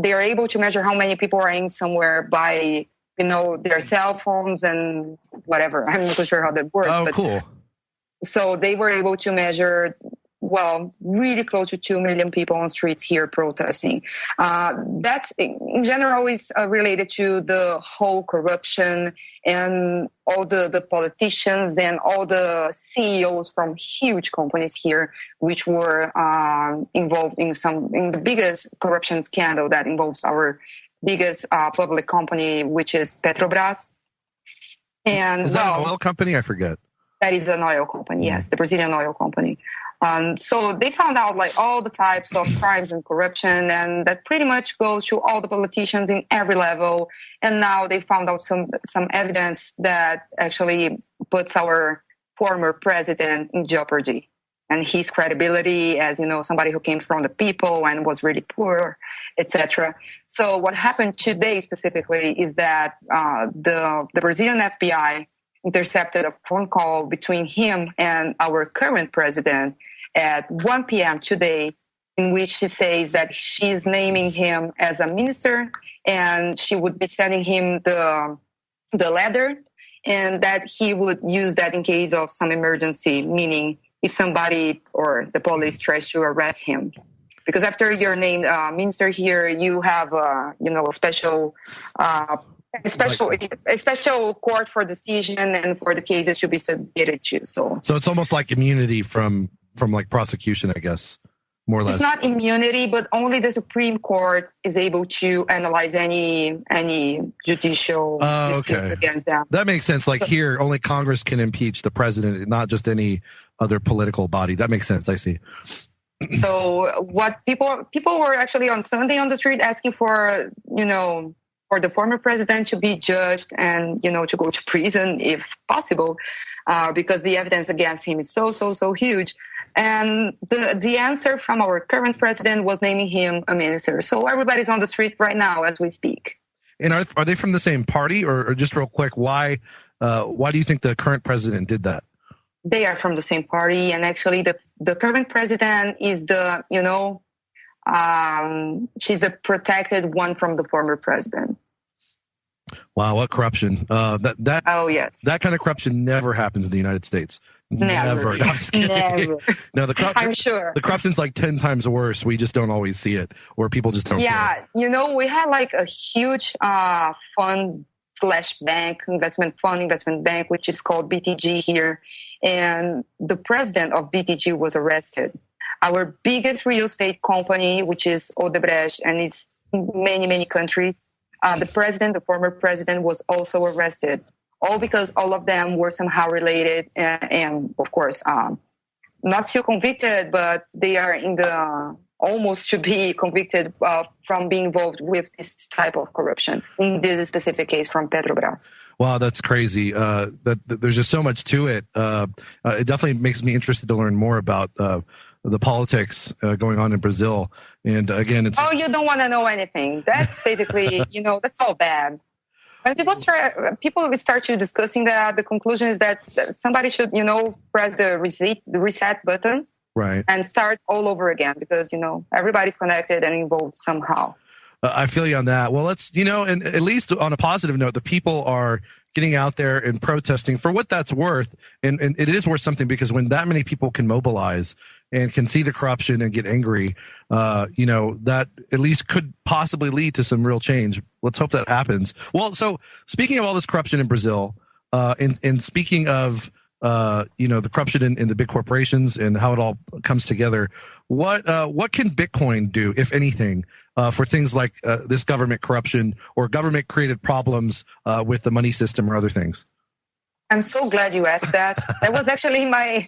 are able to measure how many people are in somewhere by, their cell phones and whatever. I'm not so sure how that works. Oh, cool. So they were able to measure, really close to 2 million people on streets here protesting. That's in general is related to the whole corruption and all the politicians and all the CEOs from huge companies here, which were involved in the biggest corruption scandal that involves our biggest public company, which is Petrobras. And is that an oil company? I forget. That is an oil company, yes, the Brazilian oil company. So they found out all the types of crimes and corruption, and that pretty much goes to all the politicians in every level. And now they found out some evidence that actually puts our former president in jeopardy and his credibility as, somebody who came from the people and was really poor, etc. So what happened today specifically is that the Brazilian FBI intercepted a phone call between him and our current president at 1 p.m. today, in which she says that she's naming him as a minister and she would be sending him the letter, and that he would use that in case of some emergency, meaning if somebody or the police tries to arrest him. Because after you're named minister here, you have a special court for decision and for the cases to be submitted to. So it's almost like immunity from prosecution, I guess, more or less. It's not immunity, but only the Supreme Court is able to analyze any judicial dispute against them. That makes sense. Here, only Congress can impeach the president, not just any other political body. That makes sense. I see. So what people were actually on Sunday on the street asking for, for the former president to be judged and, to go to prison if possible, because the evidence against him is so huge. And the answer from our current president was naming him a minister. So everybody's on the street right now as we speak. And are they from the same party, or just real quick, why do you think the current president did that? They are from the same party, and actually the current president is she's a protected one from the former president. Wow, what corruption! Oh yes, that kind of corruption never happens in the United States. Never. No, I'm just kidding. Never. No, I'm sure the corruption's 10 times worse. We just don't always see it, or people just don't. Yeah, care. We had a huge fund / investment bank, which is called BTG here, and the president of BTG was arrested. Our biggest real estate company, which is Odebrecht, and is in many countries. The former president, was also arrested, all because all of them were somehow related, and of course, not still convicted, but they are in the almost to be convicted from being involved with this type of corruption. In this specific case, from Petrobras. Wow, that's crazy. That there's just so much to it. It definitely makes me interested to learn more about the politics going on in Brazil. And again, it's... Oh, you don't want to know anything. That's basically, that's all bad. When people start to discussing that, the conclusion is that somebody should, press the reset button, right, and start all over again, because everybody's connected and involved somehow. I feel you on that. Well, let's, and at least on a positive note, the people are getting out there and protesting for what that's worth. And it is worth something, because when that many people can mobilize and can see the corruption and get angry, that at least could possibly lead to some real change. Let's hope that happens. Well, so speaking of all this corruption in Brazil, and speaking of, the corruption in the big corporations and how it all comes together, what can Bitcoin do, if anything, for things like this government corruption or government created problems with the money system or other things? I'm so glad you asked that. That was actually my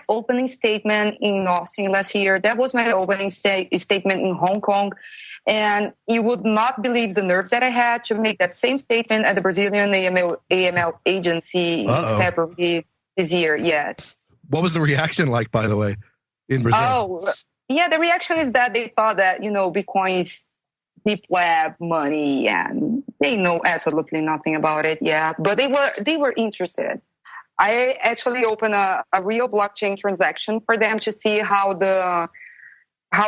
opening statement in Austin last year. That was my opening statement in Hong Kong. And you would not believe the nerve that I had to make that same statement at the Brazilian AML agency in February this year. Yes. What was the reaction like, by the way, in Brazil? Oh, yeah, the reaction is that they thought that, Bitcoin is deep web money and they know absolutely nothing about it. Yeah, but they were interested. I actually opened a real blockchain transaction for them to see how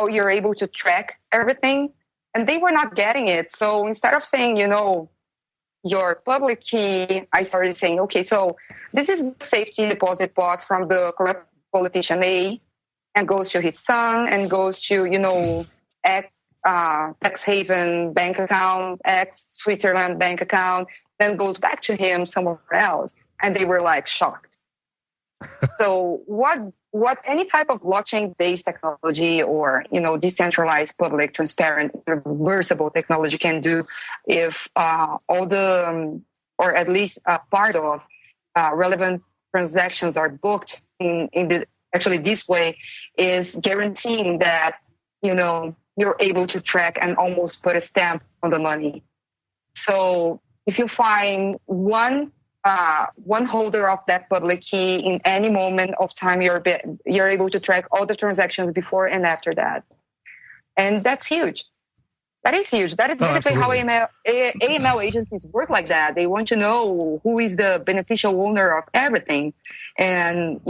you're able to track everything. And they were not getting it. So instead of saying, your public key, I started saying, okay, so this is the safety deposit box from the corrupt politician A, and goes to his son, and goes to, X tax haven bank account, X Switzerland bank account, then goes back to him somewhere else. And they were like shocked. So what any type of blockchain-based technology or, decentralized, public, transparent, reversible technology can do if all the, or at least a part of relevant transactions are booked actually this way, is guaranteeing that, you're able to track and almost put a stamp on the money. So if you find one holder of that public key in any moment of time, you're able to track all the transactions before and after that. And that's huge. That is huge. That is basically how AML agencies work like that. They want to know who is the beneficial owner of everything. And,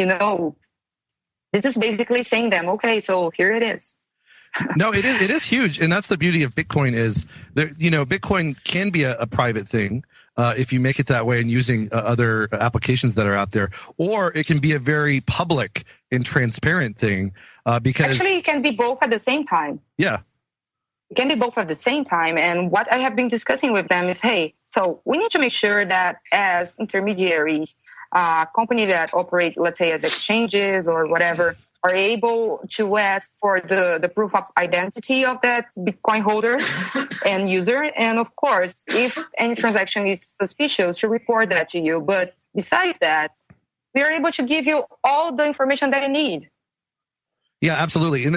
this is basically saying them, okay, so here it is. No, it is huge. And that's the beauty of Bitcoin is that, Bitcoin can be a private thing. If you make it that way and using other applications that are out there, or it can be a very public and transparent thing, because actually it can be both at the same time. Yeah. It can be both at the same time. And what I have been discussing with them is, hey, so we need to make sure that as intermediaries, companies that operate, let's say, as exchanges or whatever, are able to ask for the proof of identity of that Bitcoin holder and user. And of course, if any transaction is suspicious, to report that to you. But besides that, we are able to give you all the information that you need. Yeah, absolutely.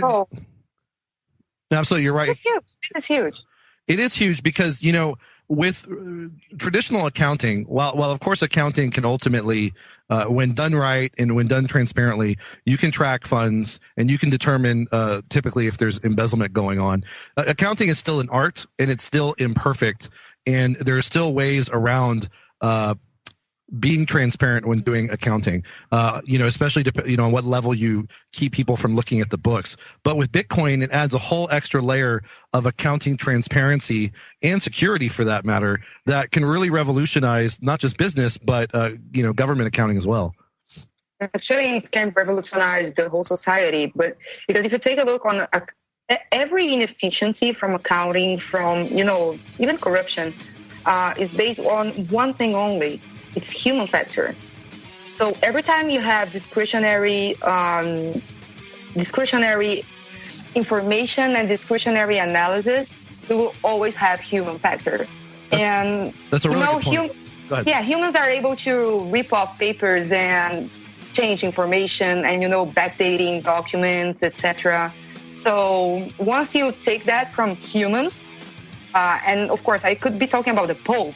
Absolutely, you're right. This is huge. It is huge because, with traditional accounting, while of course accounting can ultimately, when done right and when done transparently, you can track funds and you can determine typically if there's embezzlement going on. Accounting is still an art and it's still imperfect, and there are still ways around being transparent when doing accounting, especially on what level you keep people from looking at the books. But with Bitcoin, it adds a whole extra layer of accounting transparency and security, for that matter, that can really revolutionize not just business, but, government accounting as well. Actually, it can revolutionize the whole society. But because if you take a look on every inefficiency from accounting, from, even corruption, is based on one thing only. It's human factor. So every time you have discretionary information and discretionary analysis, you will always have human factor. And that's a really good point. Go ahead. Yeah, humans are able to rip off papers and change information and backdating documents, etc. So once you take that from humans, and of course I could be talking about the Pope.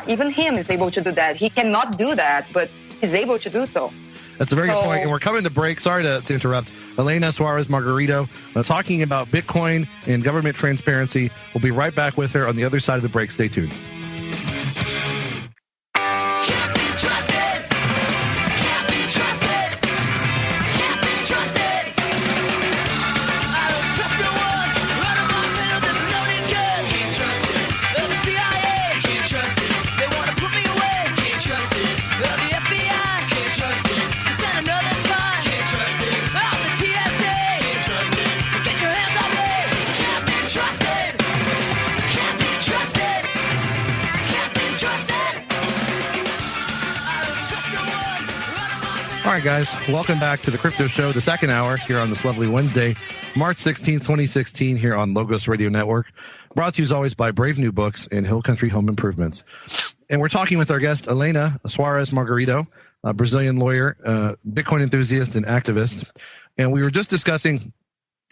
Even him is able to do that. He cannot do that, but he's able to do so. That's a very good point. And we're coming to break. Sorry to interrupt. Elena Suarez Margarito talking about Bitcoin and government transparency. We'll be right back with her on the other side of the break. Stay tuned. All right, guys, welcome back to the Crypto Show, the second hour here on this lovely Wednesday, March 16th, 2016, here on Logos Radio Network. Brought to you as always by Brave New Books and Hill Country Home Improvements. And we're talking with our guest, Elena Soares Margarito, a Brazilian lawyer, Bitcoin enthusiast, and activist. And we were just discussing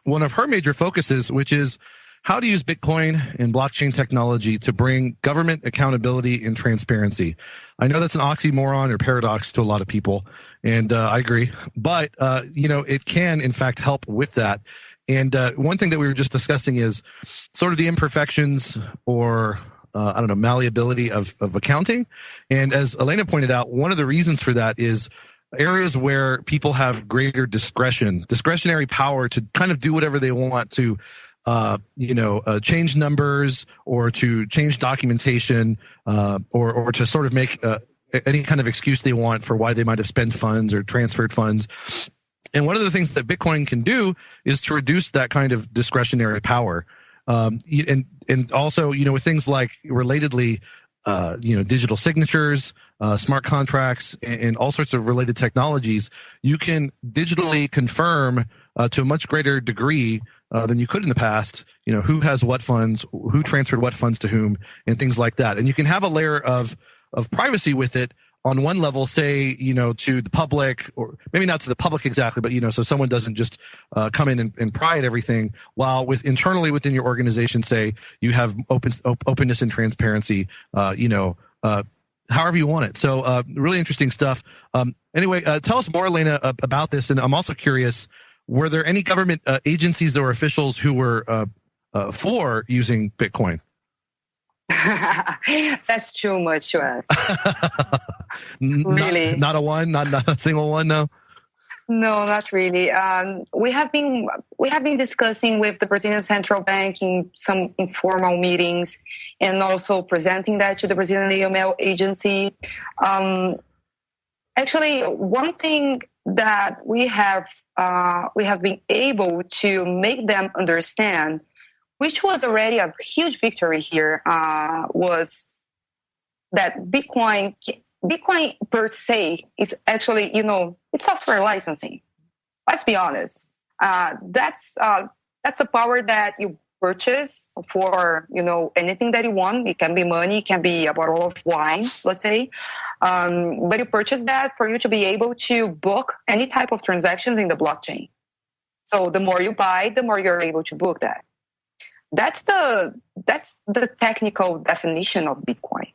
one of her major focuses, which is how to use Bitcoin and blockchain technology to bring government accountability and transparency. I know that's an oxymoron or paradox to a lot of people, and I agree. But, it can, in fact, help with that. And one thing that we were just discussing is sort of the imperfections or, malleability of accounting. And as Elena pointed out, one of the reasons for that is areas where people have greater discretionary power to kind of do whatever they want to change numbers or to change documentation, or to sort of make any kind of excuse they want for why they might have spent funds or transferred funds. And one of the things that Bitcoin can do is to reduce that kind of discretionary power. And also, with things like relatedly, digital signatures, smart contracts, and all sorts of related technologies, you can digitally confirm to a much greater degree than you could in the past, who has what funds, who transferred what funds to whom, and things like that. And you can have a layer of privacy with it on one level, say, to the public, or maybe not to the public exactly, but, so someone doesn't just come in and pry at everything, while internally within your organization, say, you have openness and transparency, however you want it. So really interesting stuff. Anyway, tell us more, Elena, about this. And I'm also curious, were there any government agencies or officials who were for using Bitcoin? That's too much to ask. Really? Not a single one, no? No, not really. We have been discussing with the Brazilian Central Bank in some informal meetings, and also presenting that to the Brazilian AML agency. Actually, one thing that we have been able to make them understand, which was already a huge victory here, was that Bitcoin per se is actually, it's software licensing. Let's be honest. That's the power that you purchase for, anything that you want. It can be money, it can be a bottle of wine, let's say. But you purchase that for you to be able to book any type of transactions in the blockchain. So the more you buy, the more you're able to book that. That's the technical definition of Bitcoin.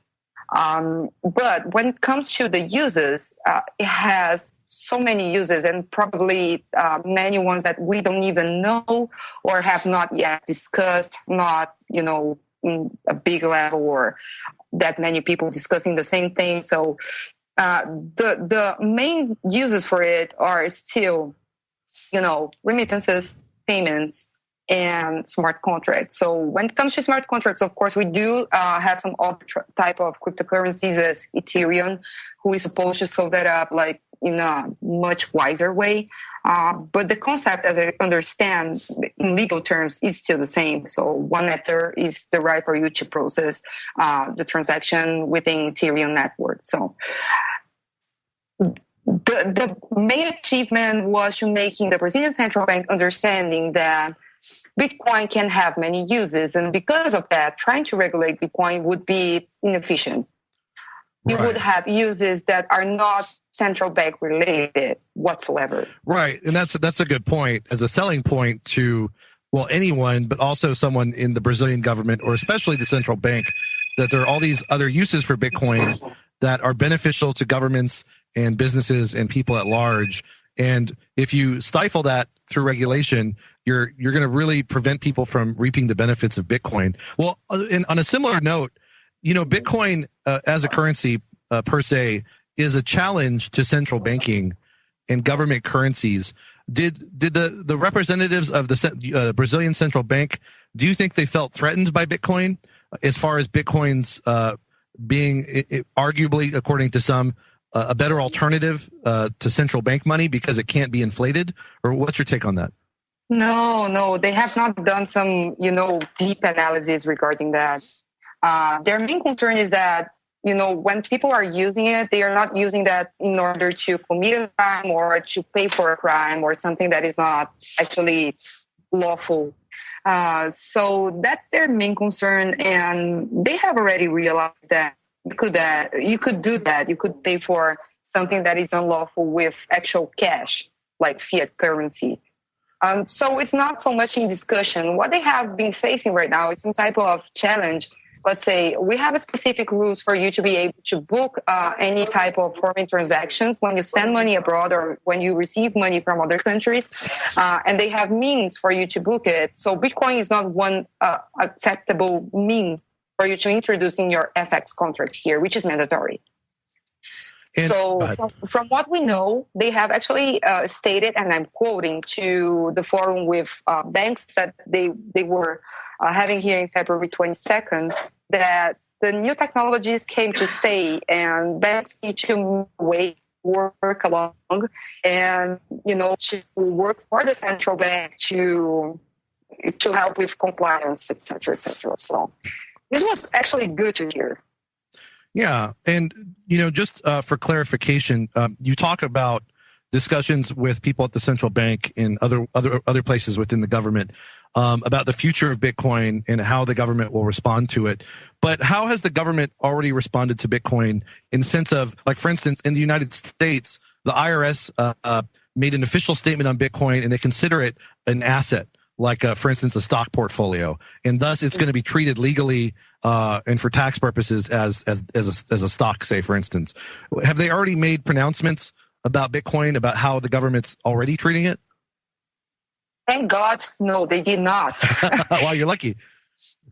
But when it comes to the uses, it has so many uses, and probably many ones that we don't even know or have not yet discussed, not, in a big level, or that many people discussing the same thing. So the main uses for it are still, remittances, payments, and smart contracts. So when it comes to smart contracts, of course, we do have some other type of cryptocurrencies as Ethereum, who is supposed to solve that up like in a much wiser way. But the concept, as I understand, in legal terms, is still the same. So one Ether is the right for you to process the transaction within Ethereum network. So the main achievement was to making the Brazilian Central Bank understanding that Bitcoin can have many uses, and because of that, trying to regulate Bitcoin would be inefficient. You would have uses that are not central bank related whatsoever. Right, and that's a good point as a selling point to, anyone, but also someone in the Brazilian government, or especially the central bank, that there are all these other uses for Bitcoin that are beneficial to governments and businesses and people at large. And if you stifle that through regulation, you're going to really prevent people from reaping the benefits of Bitcoin. Well, and on a similar note, Bitcoin as a currency per se is a challenge to central banking and government currencies. Did the representatives of the Brazilian Central Bank, do you think they felt threatened by Bitcoin as far as Bitcoin's being arguably, according to some, a better alternative to central bank money because it can't be inflated? Or what's your take on that? No, they have not done some, deep analysis regarding that. Their main concern is that when people are using it, they are not using that in order to commit a crime or to pay for a crime or something that is not actually lawful. So that's their main concern, and they have already realized that you could do that. You could pay for something that is unlawful with actual cash, like fiat currency. So it's not so much in discussion. What they have been facing right now is some type of challenge. Let's say we have a specific rules for you to be able to book any type of foreign transactions when you send money abroad or when you receive money from other countries, and they have means for you to book it. So Bitcoin is not one acceptable mean for you to introduce in your FX contract here, which is mandatory. And, from what we know, they have actually stated, and I'm quoting to the forum with banks that they were having here in February 22nd, that the new technologies came to stay and banks need to work along and, to work for the central bank to help with compliance, et cetera, et cetera. So this was actually good to hear. Yeah. And, just for clarification, you talk about discussions with people at the central bank and other places within the government about the future of Bitcoin and how the government will respond to it. But how has the government already responded to Bitcoin in sense of, like, for instance, in the United States, the IRS made an official statement on Bitcoin and they consider it an asset, like, for instance, a stock portfolio. And thus it's going to be treated legally and for tax purposes as a stock, say, for instance. Have they already made pronouncements about Bitcoin, about how the government's already treating it? Thank God, no, they did not. Wow, you're lucky.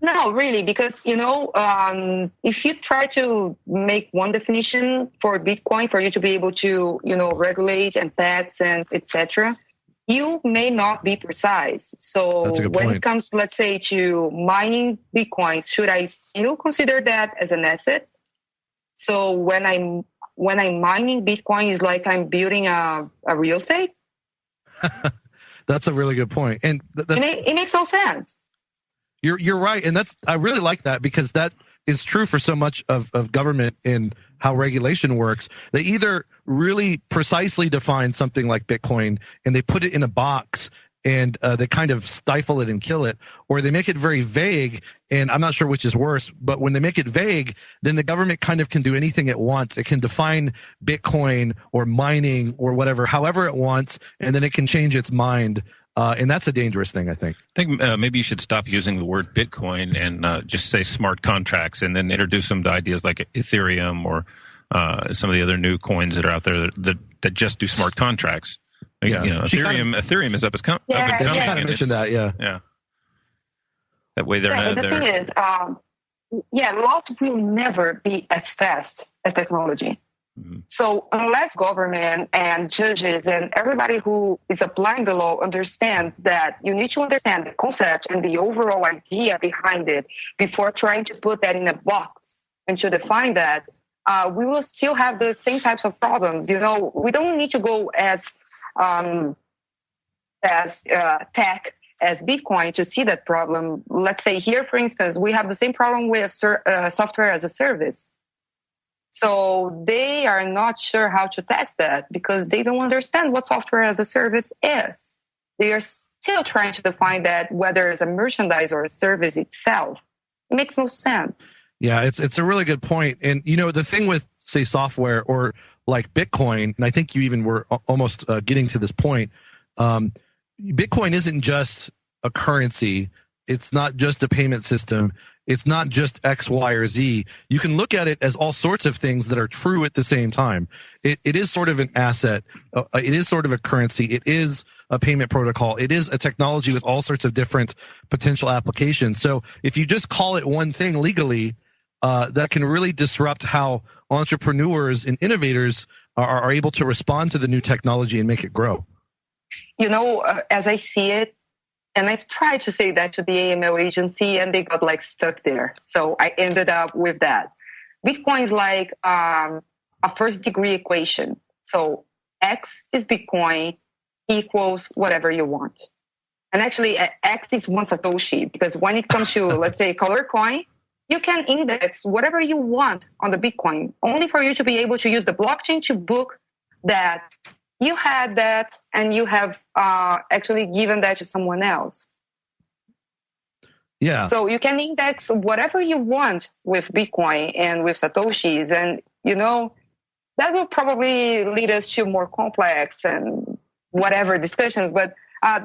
No, really, because, if you try to make one definition for Bitcoin for you to be able to, regulate and tax and etc., you may not be precise. So when it comes, let's say, to mining Bitcoins, should I still consider that as an asset? So when I'm mining Bitcoin, is like I'm building a real estate? That's a really good point. And it makes no sense. You're right. And I really like that, because that is true for so much of government and how regulation works. They either really precisely define something like Bitcoin and they put it in a box and they kind of stifle it and kill it, or they make it very vague, and I'm not sure which is worse, but when they make it vague, then the government kind of can do anything it wants. It can define Bitcoin or mining or whatever, however it wants, and then it can change its mind. And that's a dangerous thing, I think. I think maybe you should stop using the word Bitcoin and just say smart contracts, and then introduce them to ideas like Ethereum or some of the other new coins that are out there that just do smart contracts. Yeah. Ethereum is up and coming. She kind of mentioned that, yeah. That way they're not. The thing is, laws will never be as fast as technology. Mm-hmm. So unless government and judges and everybody who is applying the law understands that you need to understand the concept and the overall idea behind it before trying to put that in a box and to define that, we will still have the same types of problems. We don't need to go as tech as Bitcoin to see that problem. Let's say here, for instance, we have the same problem with software as a service. So they are not sure how to tax that because they don't understand what software as a service is. They are still trying to define that, whether it's a merchandise or a service itself. It makes no sense. Yeah, it's a really good point. And, the thing with, say, software or like Bitcoin, and I think you even were almost getting to this point, Bitcoin isn't just a currency. It's not just a payment system. It's not just X, Y, or Z. You can look at it as all sorts of things that are true at the same time. It is sort of an asset. It is sort of a currency. It is a payment protocol. It is a technology with all sorts of different potential applications. So if you just call it one thing legally, that can really disrupt how entrepreneurs and innovators are able to respond to the new technology and make it grow. As I see it, and I've tried to say that to the AML agency, and they got stuck there. So I ended up with that. Bitcoin is like a first degree equation. So X is Bitcoin equals whatever you want. And actually, X is one Satoshi, because when it comes to, let's say, color coin, you can index whatever you want on the Bitcoin, only for you to be able to use the blockchain to book that you had that and you have actually given that to someone else. Yeah. So you can index whatever you want with Bitcoin and with Satoshis, and that will probably lead us to more complex and whatever discussions. But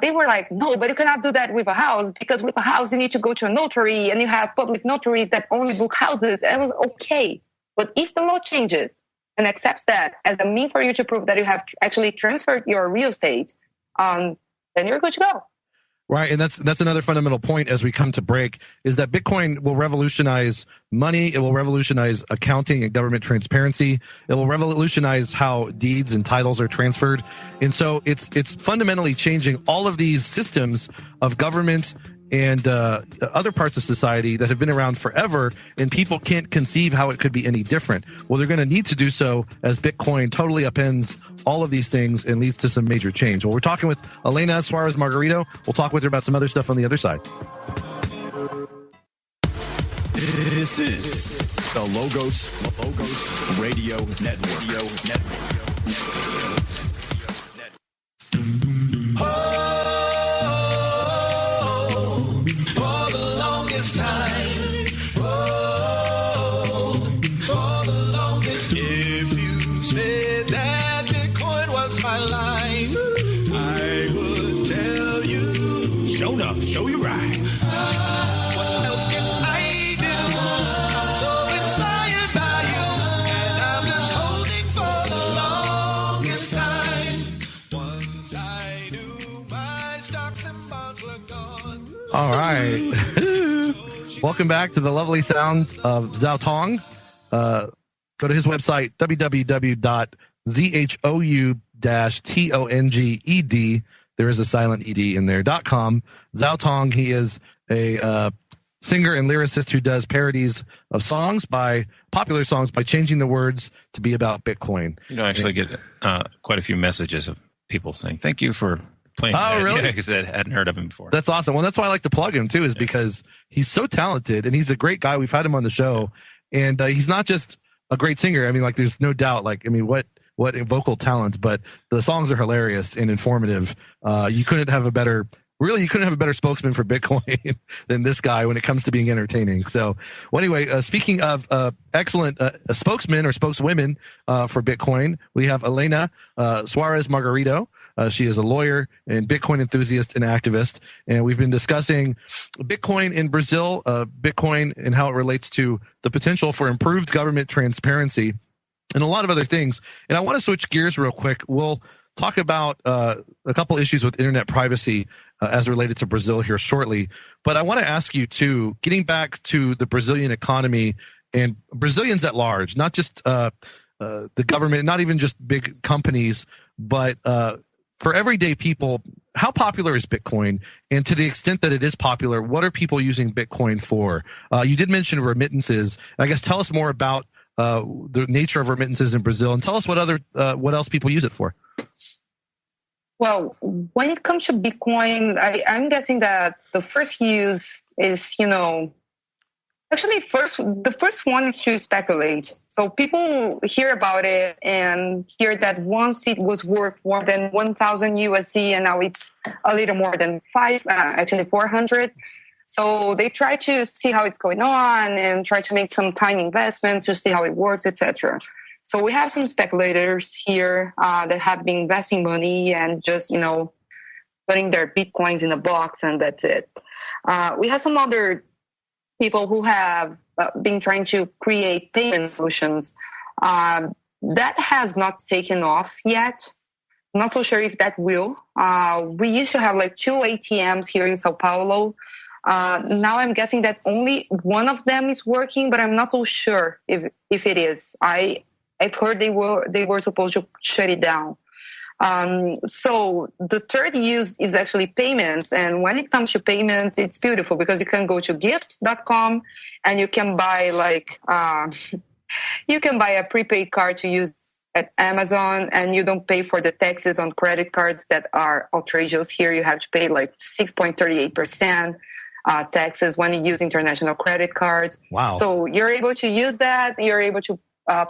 they were like, no, but you cannot do that with a house, because with a house you need to go to a notary and you have public notaries that only book houses. And it was okay. But if the law changes and accepts that as a mean for you to prove that you have actually transferred your real estate, then you're good to go. Right, and that's another fundamental point as we come to break, is that Bitcoin will revolutionize money, it will revolutionize accounting and government transparency, it will revolutionize how deeds and titles are transferred. And so it's fundamentally changing all of these systems of government and other parts of society that have been around forever, and people can't conceive how it could be any different. Well, they're going to need to do so as Bitcoin totally upends all of these things and leads to some major change. Well, we're talking with Elena Suarez Margarito. We'll talk with her about some other stuff on the other side. This is the Logos Radio Network. Show you right. What else can I do? I'm so inspired by you, and I'm just holding for the longest time. Once I knew my stocks and bonds were gone. All right. Welcome back to the lovely sounds of Zhao Tong. Go to his website, www.zhou-tonged. There is a silent ed in there.com. Zhao Tong, he is a singer and lyricist who does parodies of popular songs by changing the words to be about Bitcoin. I actually get quite a few messages of people saying, thank you for playing that. Oh, really? Yeah, because I hadn't heard of him before. That's awesome. Well, that's why I like to plug him, too, is because he's so talented, and he's a great guy. We've had him on the show, and he's not just a great singer. I mean, there's no doubt. What vocal talent, but the songs are hilarious and informative. You couldn't have a better spokesman for Bitcoin than this guy when it comes to being entertaining. So, well, anyway, speaking of excellent spokesmen or spokeswomen for Bitcoin, we have Elena Suarez Margarito. She is a lawyer and Bitcoin enthusiast and activist, and we've been discussing Bitcoin in Brazil, Bitcoin and how it relates to the potential for improved government transparency and a lot of other things. And I want to switch gears real quick. We'll talk about a couple issues with internet privacy as related to Brazil here shortly. But I want to ask you, too, getting back to the Brazilian economy and Brazilians at large, not just the government, not even just big companies, but for everyday people, how popular is Bitcoin? And to the extent that it is popular, what are people using Bitcoin for? You did mention remittances. I guess tell us more about the nature of remittances in Brazil, and tell us what else people use it for. Well, when it comes to Bitcoin, I'm guessing that the first use is, the first one is to speculate. So people hear about it and hear that once it was worth more than 1,000 USD, and now it's a little more than 400. So they try to see how it's going on and try to make some tiny investments to see how it works, etc. So we have some speculators here that have been investing money and just, putting their Bitcoins in a box, and that's it. We have some other people who have been trying to create payment solutions. That has not taken off yet. I'm not so sure if that will. We used to have 2 ATMs here in Sao Paulo. Now I'm guessing that only one of them is working, but I'm not so sure if it is. I've heard they were supposed to shut it down. So the third use is actually payments. And when it comes to payments, it's beautiful because you can go to gift.com and you can buy you can buy a prepaid card to use at Amazon, and you don't pay for the taxes on credit cards that are outrageous. Here you have to pay 6.38%. taxes when you use international credit cards. Wow. So you're able to use that. You're able to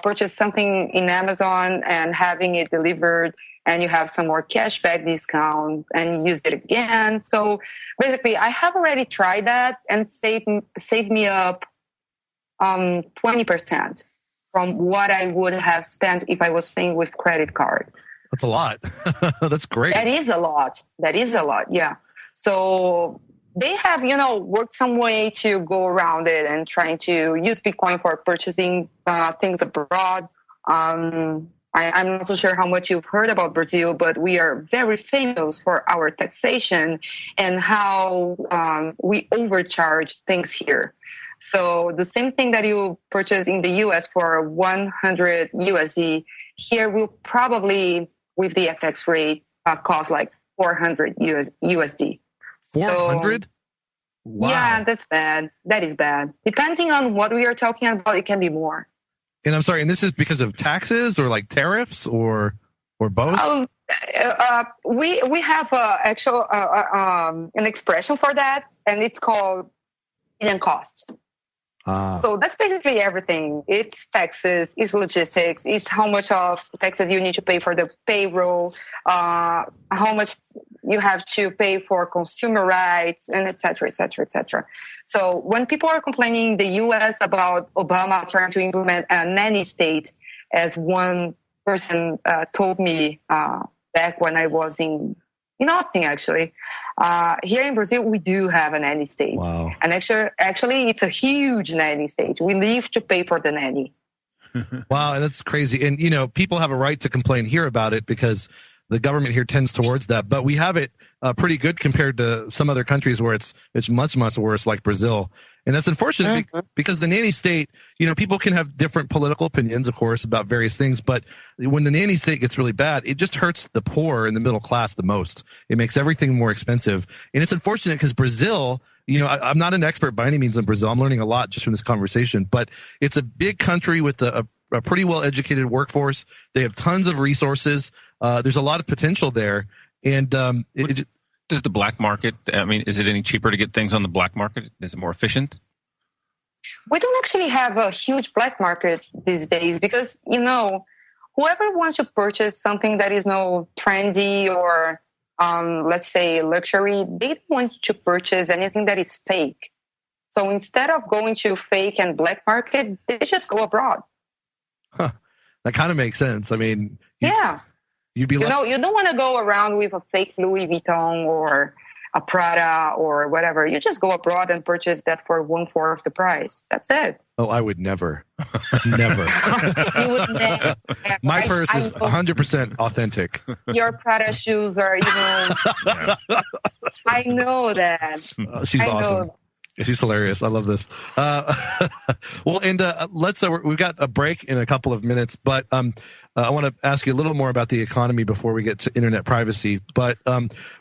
purchase something in Amazon and having it delivered, and you have some more cashback discount and use it again. So basically, I have already tried that and saved me up 20% from what I would have spent if I was paying with credit card. That's a lot. That's great. That is a lot. Yeah. So they have, worked some way to go around it and trying to use Bitcoin for purchasing things abroad. I'm not so sure how much you've heard about Brazil, but we are very famous for our taxation and how we overcharge things here. So the same thing that you purchase in the U.S. for 100 USD, here will probably, with the FX rate, cost like 400 USD. 400? So, wow. Yeah, that's bad. That is bad. Depending on what we are talking about, it can be more. And I'm sorry, and this is because of taxes or like tariffs or both? We have an expression for that, and it's called hidden cost. So that's basically everything. It's taxes, it's logistics, it's how much of taxes you need to pay for the payroll, how much you have to pay for consumer rights, and et cetera, et cetera, et cetera. So when people are complaining in the U.S. about Obama trying to implement a nanny state, as one person told me back when I was in Austin, actually. Here in Brazil, we do have a nanny state. Wow. And actually, it's a huge nanny state. We live to pay for the nanny. Wow, that's crazy. And, people have a right to complain here about it because the government here tends towards that. But we have it pretty good compared to some other countries where it's much, much worse, like Brazil. And that's unfortunate because the nanny state, people can have different political opinions, of course, about various things. But when the nanny state gets really bad, it just hurts the poor and the middle class the most. It makes everything more expensive. And it's unfortunate because Brazil, I'm not an expert by any means in Brazil. I'm learning a lot just from this conversation. But it's a big country with a pretty well-educated workforce. They have tons of resources. There's a lot of potential there. And does the black market, is it any cheaper to get things on the black market? Is it more efficient? We don't actually have a huge black market these days because, whoever wants to purchase something that is trendy or, let's say, luxury, they don't want to purchase anything that is fake. So instead of going to fake and black market, they just go abroad. Huh. That kind of makes sense. Yeah. You'd be you don't want to go around with a fake Louis Vuitton or a Prada or whatever. You just go abroad and purchase that for 1/4 of the price. That's it. Oh, I would never. Never. You would never. My purse is 100% authentic. Your Prada shoes are even. I know that. She's awesome. She's hilarious. I love this. Well, and we've got a break in a couple of minutes, but I want to ask you a little more about the economy before we get to internet privacy. But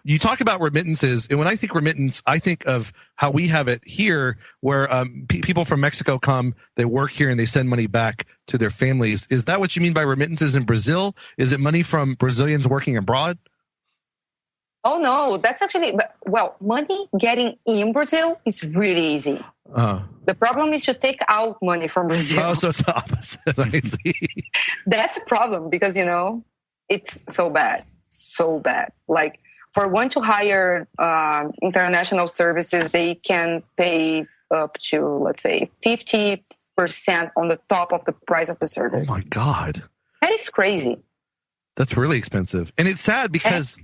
you talk about remittances, and when I think remittance, I think of how we have it here, where people from Mexico come, they work here, and they send money back to their families. Is that what you mean by remittances in Brazil? Is it money from Brazilians working abroad? Oh, no, that's actually, money getting in Brazil is really easy. The problem is to take out money from Brazil. Oh, so it's the opposite. I see. That's the problem because, it's so bad. So bad. Like, for one to hire international services, they can pay up to, let's say, 50% on the top of the price of the service. Oh, my God. That is crazy. That's really expensive. And it's sad because...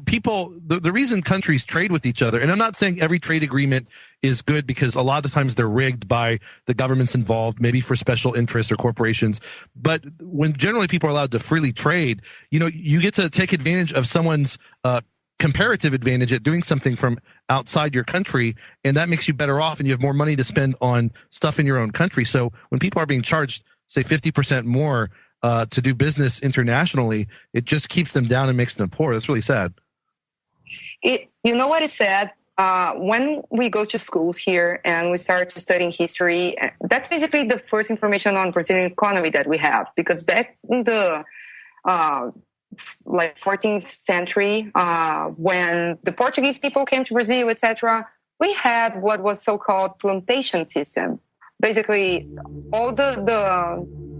people, the reason countries trade with each other, and I'm not saying every trade agreement is good because a lot of times they're rigged by the governments involved, maybe for special interests or corporations. But when generally people are allowed to freely trade, you get to take advantage of someone's comparative advantage at doing something from outside your country, and that makes you better off, and you have more money to spend on stuff in your own country. So when people are being charged, say, 50% more to do business internationally, it just keeps them down and makes them poor. That's really sad. You know what is sad? When we go to schools here and we start studying history, that's basically the first information on Brazilian economy that we have. Because back in the 14th century, when the Portuguese people came to Brazil, etc., we had what was so-called plantation system. Basically, all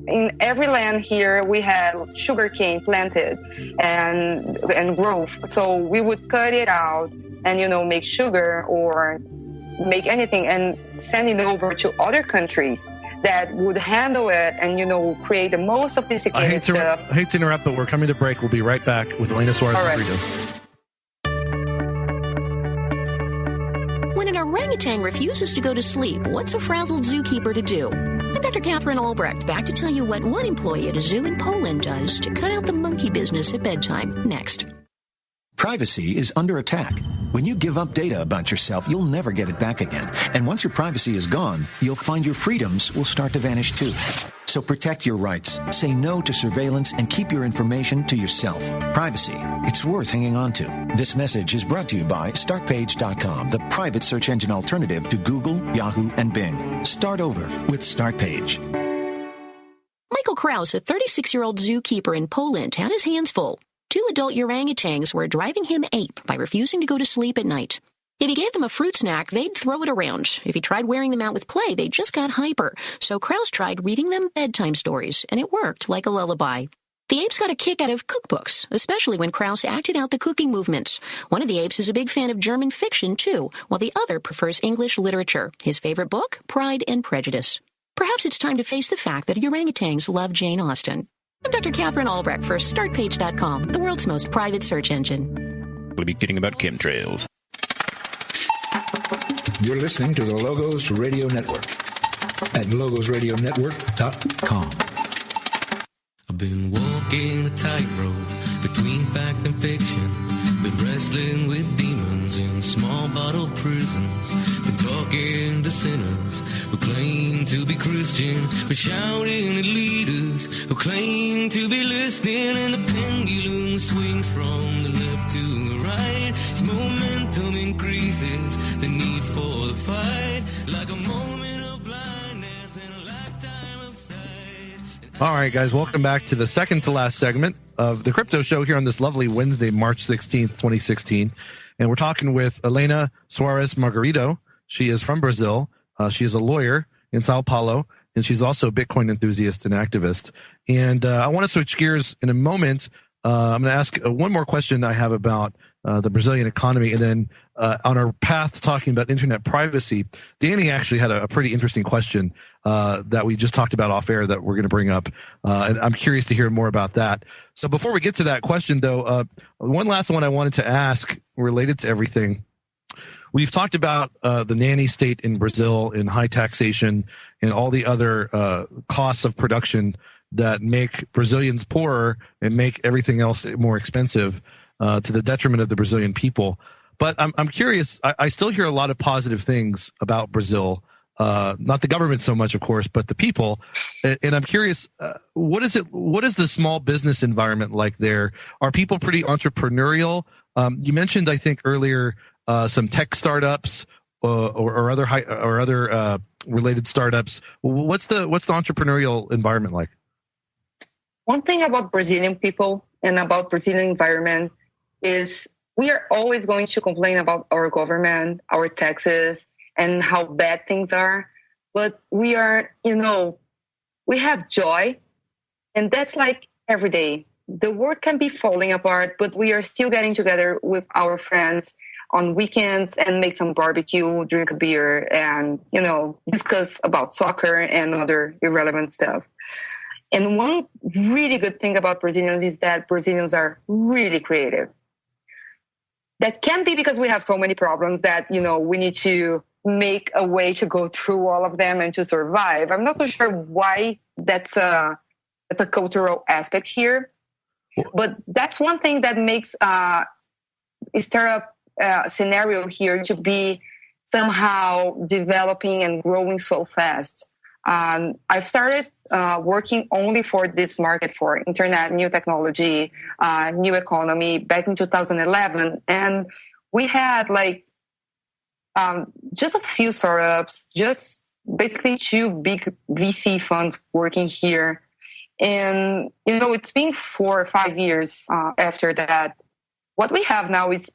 in every land here, we had sugarcane planted and growth. So we would cut it out and, make sugar or make anything and send it over to other countries that would handle it and, create the most sophisticated stuff. I hate to interrupt, but we're coming to break. We'll be right back with Elena Suarez and Freedom. When an orangutan refuses to go to sleep, what's a frazzled zookeeper to do? I'm Dr. Catherine Albrecht, back to tell you what one employee at a zoo in Poland does to cut out the monkey business at bedtime. Next. Privacy is under attack. When you give up data about yourself, you'll never get it back again. And once your privacy is gone, you'll find your freedoms will start to vanish too. So protect your rights, say no to surveillance, and keep your information to yourself. Privacy, it's worth hanging on to. This message is brought to you by StartPage.com, the private search engine alternative to Google, Yahoo, and Bing. Start over with StartPage. Michael Kraus, a 36-year-old zookeeper in Poland, had his hands full. 2 adult orangutans were driving him ape by refusing to go to sleep at night. If he gave them a fruit snack, they'd throw it around. If he tried wearing them out with play, they just got hyper. So Kraus tried reading them bedtime stories, and it worked like a lullaby. The apes got a kick out of cookbooks, especially when Kraus acted out the cooking movements. One of the apes is a big fan of German fiction, too, while the other prefers English literature. His favorite book, Pride and Prejudice. Perhaps it's time to face the fact that orangutans love Jane Austen. I'm Dr. Catherine Albrecht for StartPage.com, the world's most private search engine. We'll be kidding about chemtrails. You're listening to the Logos Radio Network at logosradionetwork.com. I've been walking a tightrope between fact and fiction. Been wrestling with demons in small bottle prisons. Been talking to sinners who claim to be Christian, but shouting at leaders who claim to be listening. And the pendulum swings from the left to the right. Its momentum increases the need for the fight, like a moment of blindness and a lifetime of sight. All right, guys, welcome back to the second to last segment of the Crypto Show here on this lovely Wednesday, March 16th, 2016. And we're talking with Elena Suarez Margarito. She is from Brazil. She is a lawyer in Sao Paulo, and she's also a Bitcoin enthusiast and activist. And I want to switch gears in a moment. I'm going to ask one more question I have about the Brazilian economy, and then on our path to talking about internet privacy, Danny actually had a pretty interesting question that we just talked about off air that we're going to bring up, and I'm curious to hear more about that. So before we get to that question, though, one last one I wanted to ask related to everything. We've talked about the nanny state in Brazil and high taxation and all the other costs of production that make Brazilians poorer and make everything else more expensive to the detriment of the Brazilian people. But I'm curious, I still hear a lot of positive things about Brazil, not the government so much, of course, but the people. And I'm curious, what is the small business environment like there? Are people pretty entrepreneurial? You mentioned, I think earlier, some tech startups or other related startups. What's the entrepreneurial environment like? One thing about Brazilian people and about Brazilian environment is we are always going to complain about our government, our taxes, and how bad things are. But we are, we have joy, and that's like every day. The world can be falling apart, but we are still getting together with our friends on weekends and make some barbecue, drink a beer, and, discuss about soccer and other irrelevant stuff. And one really good thing about Brazilians is that Brazilians are really creative. That can be because we have so many problems that, we need to make a way to go through all of them and to survive. I'm not so sure why that's a cultural aspect here. But that's one thing that makes a startup scenario here to be somehow developing and growing so fast. I've started working only for this market for internet, new technology, new economy back in 2011. And we had just a few startups, just basically 2 big VC funds working here. And, it's been 4 or 5 years after that. What we have now is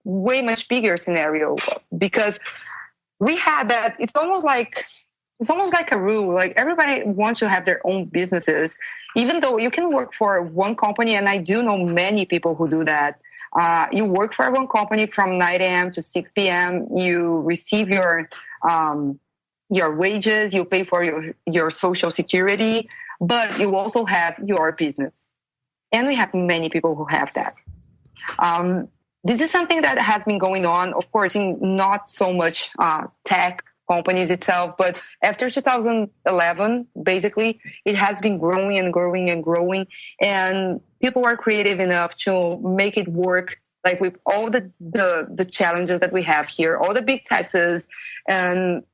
way much bigger scenario, because we had that. It's almost like a rule. Like everybody wants to have their own businesses, even though you can work for one company. And I do know many people who do that. You work for one company from 9 a.m. to 6 p.m. You receive your wages. You pay for your social security, but you also have your business. And we have many people who have that. This is something that has been going on, of course, in not so much tech companies itself, but after 2011, basically, it has been growing and growing and growing. And people are creative enough to make it work, like with all the challenges that we have here, all the big taxes and,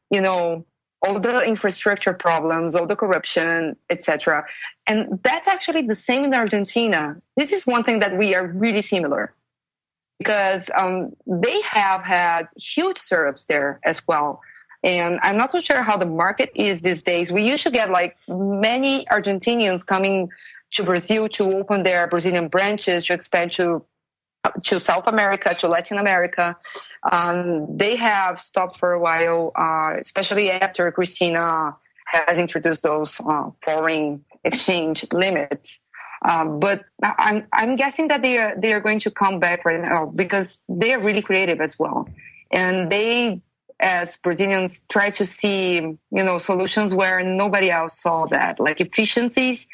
all the infrastructure problems, all the corruption, etc. And that's actually the same in Argentina. This is one thing that we are really similar, because they have had huge startups there as well. And I'm not so sure how the market is these days. We used to get like many Argentinians coming to Brazil to open their Brazilian branches, to expand to South America, to Latin America. They have stopped for a while, especially after Cristina has introduced those foreign exchange limits. But I'm guessing that they are going to come back right now, because they are really creative as well. And they, as Brazilians, try to see, solutions where nobody else saw that, like efficiencies,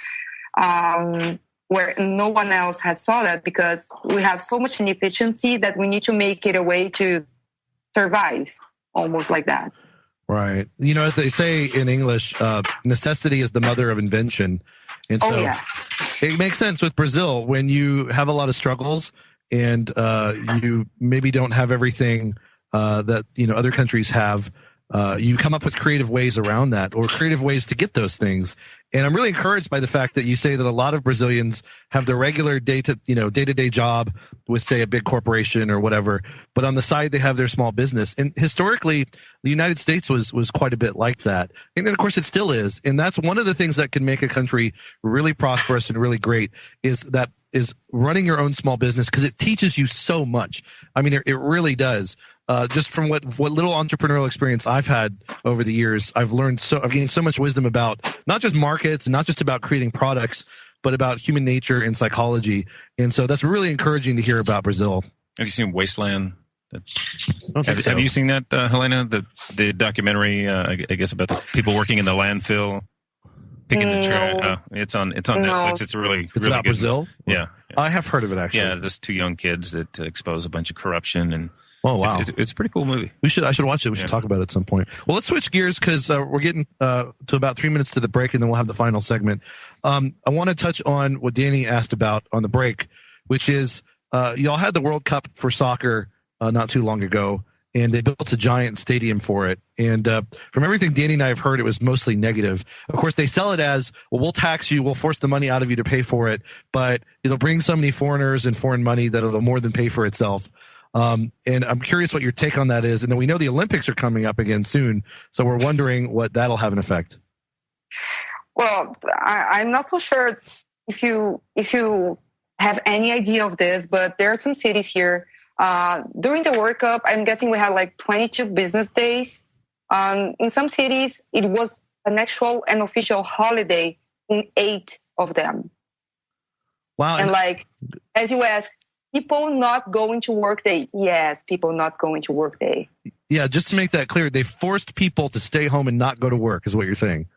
where no one else has saw that, because we have so much inefficiency that we need to make it a way to survive, almost like that. Right. As they say in English, necessity is the mother of invention. And so it makes sense with Brazil when you have a lot of struggles and you maybe don't have everything that other countries have. You come up with creative ways around that, or creative ways to get those things. And I'm really encouraged by the fact that you say that a lot of Brazilians have their regular day-to-day job with, say, a big corporation or whatever, but on the side they have their small business. And historically, the United States was quite a bit like that. And then, of course, it still is. And that's one of the things that can make a country really prosperous and really great, is running your own small business, because it teaches you so much. I mean, it really does. Just from what little entrepreneurial experience I've had over the years, I've gained so much wisdom about not just markets and not just about creating products, but about human nature and psychology. And so that's really encouraging to hear about Brazil. Have you seen Wasteland? Have you seen that, Helena? The documentary, I guess, about the people working in the landfill, picking the trash. It's on Netflix. It's really about good. Brazil. Yeah, I have heard of it actually. Yeah, there's two young kids that expose a bunch of corruption, and oh wow, it's a pretty cool movie. I should watch it. We should talk about it at some point. Well, let's switch gears, because we're getting to about 3 minutes to the break, and then we'll have the final segment. I want to touch on what Danny asked about on the break, which is y'all had the World Cup for soccer not too long ago, and they built a giant stadium for it. And from everything Danny and I have heard, it was mostly negative. Of course, they sell it as, well, we'll tax you, we'll force the money out of you to pay for it, but it'll bring so many foreigners and foreign money that it'll more than pay for itself. And I'm curious what your take on that is. And then we know the Olympics are coming up again soon, so we're wondering what that'll have an effect. Well, I'm not so sure if you have any idea of this, but there are some cities here. During the World Cup, I'm guessing we had like 22 business days. In some cities, it was an actual and official holiday in 8 of them. Wow. And like, as you asked, people not going to work day. Yes, people not going to work day. Yeah, just to make that clear, they forced people to stay home and not go to work, is what you're saying.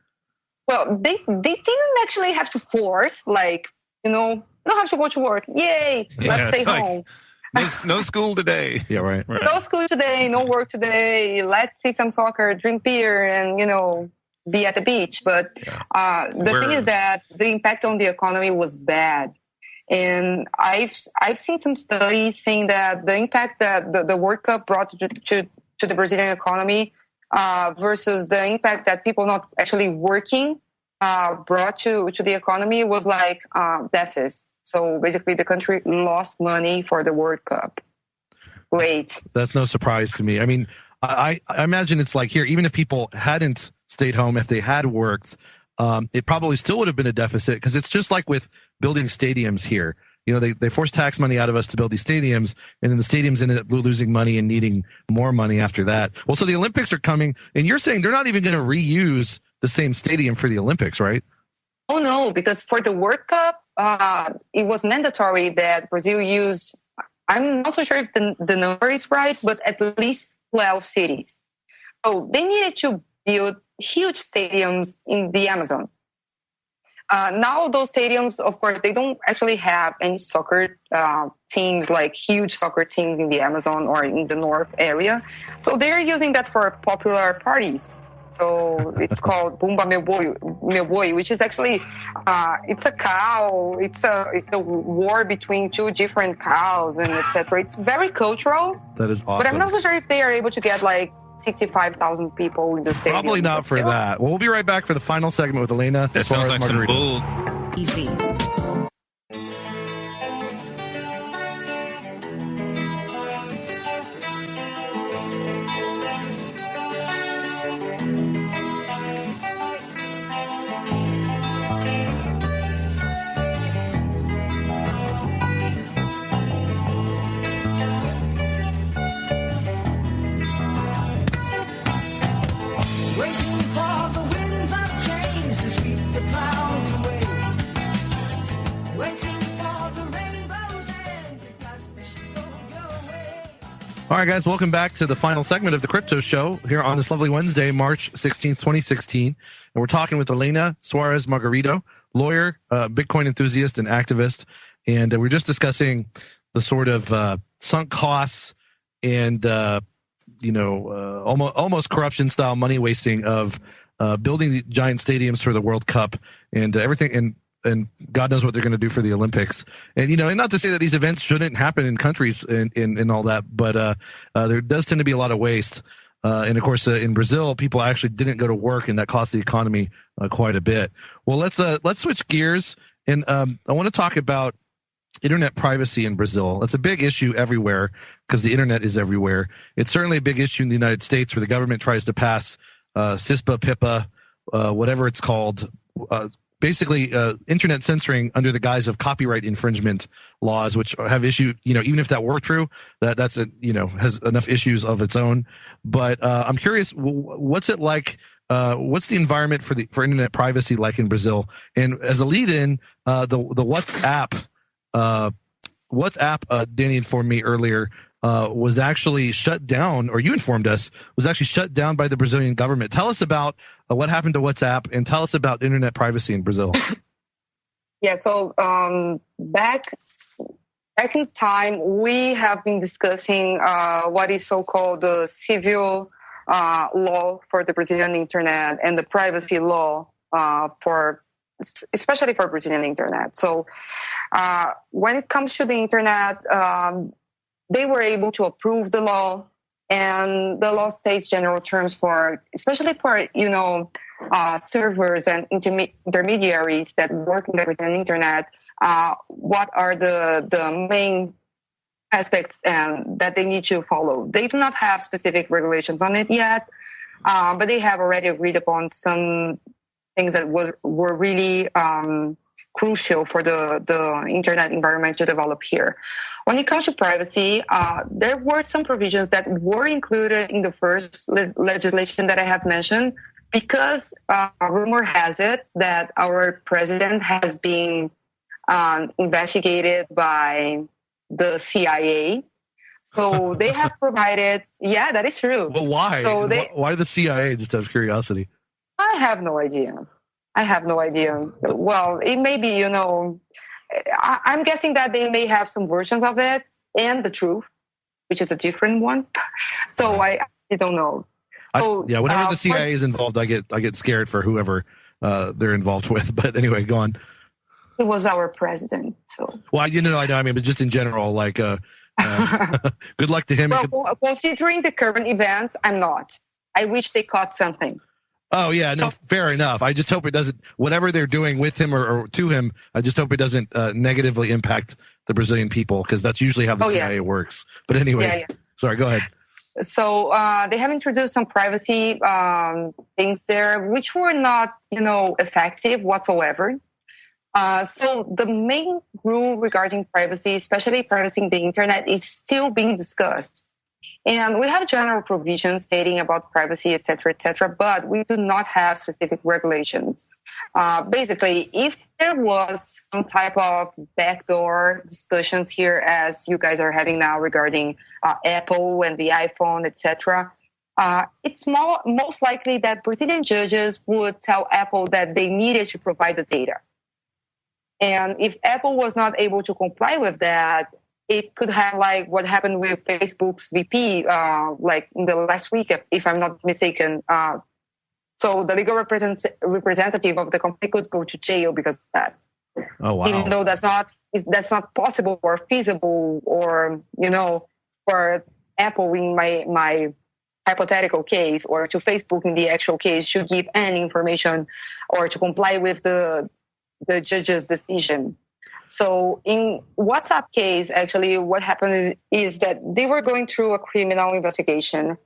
Well, they didn't actually have to force, like, don't have to go to work. Yay, let's stay home. No school today. Yeah, right. No school today, no work today. Let's see some soccer, drink beer, and, be at the beach. But the thing is that the impact on the economy was bad. And I've seen some studies saying that the impact that the World Cup brought to the Brazilian economy versus the impact that people not actually working brought to the economy was like deficit. So basically the country lost money for the World Cup. Great. That's no surprise to me. I mean, I imagine it's like here, even if people hadn't stayed home, if they had worked, it probably still would have been a deficit, because it's just like with building stadiums here. they force tax money out of us to build these stadiums, and then the stadiums ended up losing money and needing more money after that. Well, so the Olympics are coming, and you're saying they're not even going to reuse the same stadium for the Olympics, right? Oh, no, because for the World Cup, it was mandatory that Brazil use, I'm not so sure if the number is right, but at least 12 cities. So they needed to build huge stadiums in the Amazon. Now those stadiums, of course, they don't actually have any soccer teams, like huge soccer teams in the Amazon or in the North area. So they're using that for popular parties. So it's called Bumba Meu Boi, which is actually, it's a cow. It's a war between two different cows and etc. It's very cultural. That is awesome. But I'm not so sure if they are able to get like 65,000 people in the stadium. Probably not for that. Well, we'll be right back for the final segment with Elena. That sounds like some bull. Easy. All right, guys, welcome back to the final segment of the Crypto Show here on this lovely Wednesday, March 16th, 2016. And we're talking with Elena Suarez Margarito, lawyer, Bitcoin enthusiast, and activist. And we're just discussing the sort of sunk costs and, almost corruption-style money wasting of building giant stadiums for the World Cup and everything. And God knows what they're going to do for the Olympics. And, and not to say that these events shouldn't happen in countries and all that, but there does tend to be a lot of waste. And of course, in Brazil, people actually didn't go to work, and that cost the economy quite a bit. Well, let's switch gears. And I want to talk about internet privacy in Brazil. It's a big issue everywhere because the internet is everywhere. It's certainly a big issue in the United States, where the government tries to pass CISPA, PIPA, whatever it's called, basically internet censoring under the guise of copyright infringement laws, which have issue, even if that were true, that's has enough issues of its own. But I'm curious, what's it like? What's the environment for internet privacy like in Brazil? And as a lead-in, the WhatsApp, Danny informed me earlier, was actually shut down, or you informed us, was actually shut down by the Brazilian government. Tell us about what happened to WhatsApp, and tell us about internet privacy in Brazil. Yeah, so back in time, we have been discussing what is so-called the civil law for the Brazilian internet and the privacy law especially for Brazilian internet. So when it comes to the internet, they were able to approve the law, and the law states general terms especially for servers and intermediaries that work in the Brazilian internet. What are the main aspects that they need to follow? They do not have specific regulations on it yet, but they have already agreed upon some things that were really crucial for the internet environment to develop here. When it comes to privacy, there were some provisions that were included in the first legislation that I have mentioned, because rumor has it that our president has been investigated by the CIA. So they have provided, yeah, that is true. Well, why? So why the CIA, just out of curiosity? I have no idea. Well, it may be, I'm guessing that they may have some versions of it and the truth, which is a different one. So I don't know. So, whenever the CIA is involved, I get scared for whoever they're involved with. But anyway, go on. It was our president. So. Well, I mean, but just in general, like, good luck to him. Well, considering the current events, I'm not. I wish they caught something. Oh, yeah, no, fair enough. I just hope it doesn't, whatever they're doing with him or to him, I just hope it doesn't negatively impact the Brazilian people, because that's usually how the CIA works. But anyway, sorry, go ahead. So they have introduced some privacy things there, which were not, effective whatsoever. So the main rule regarding privacy, especially privacy in the internet, is still being discussed. And we have general provisions stating about privacy, et cetera, but we do not have specific regulations. Basically, if there was some type of backdoor discussions here, as you guys are having now regarding Apple and the iPhone, et cetera, it's most likely that Brazilian judges would tell Apple that they needed to provide the data. And if Apple was not able to comply with that, it could have like what happened with Facebook's VP, like in the last week, if I'm not mistaken. So the legal representative of the company could go to jail because of that. Oh, wow. Even though that's not possible or feasible, or, for Apple in my hypothetical case, or to Facebook in the actual case, to give any information or to comply with the judge's decision. So in WhatsApp case, actually what happened is that they were going through a criminal investigation,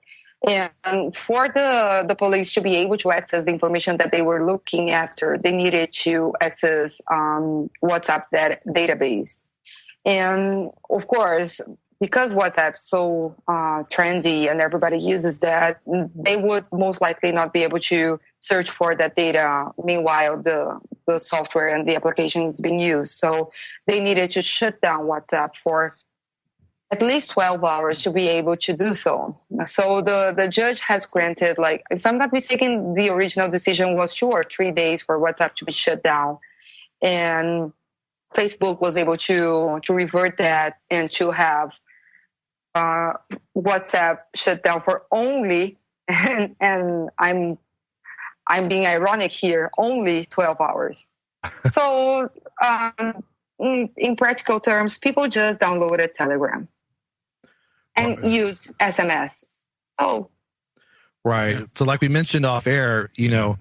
and for the police to be able to access the information that they were looking after, they needed to access WhatsApp database. And of course, because WhatsApp's so trendy and everybody uses that, they would most likely not be able to search for that data. Meanwhile, the software and the application is being used. So they needed to shut down WhatsApp for at least 12 hours to be able to do so. So the judge has granted, like, if I'm not mistaken, the original decision was 2 or 3 days for WhatsApp to be shut down. And Facebook was able to revert that and to have WhatsApp shut down for only, and I'm being ironic here, only 12 hours. So in practical terms, people just downloaded Telegram and used SMS. So right. So like we mentioned off air, the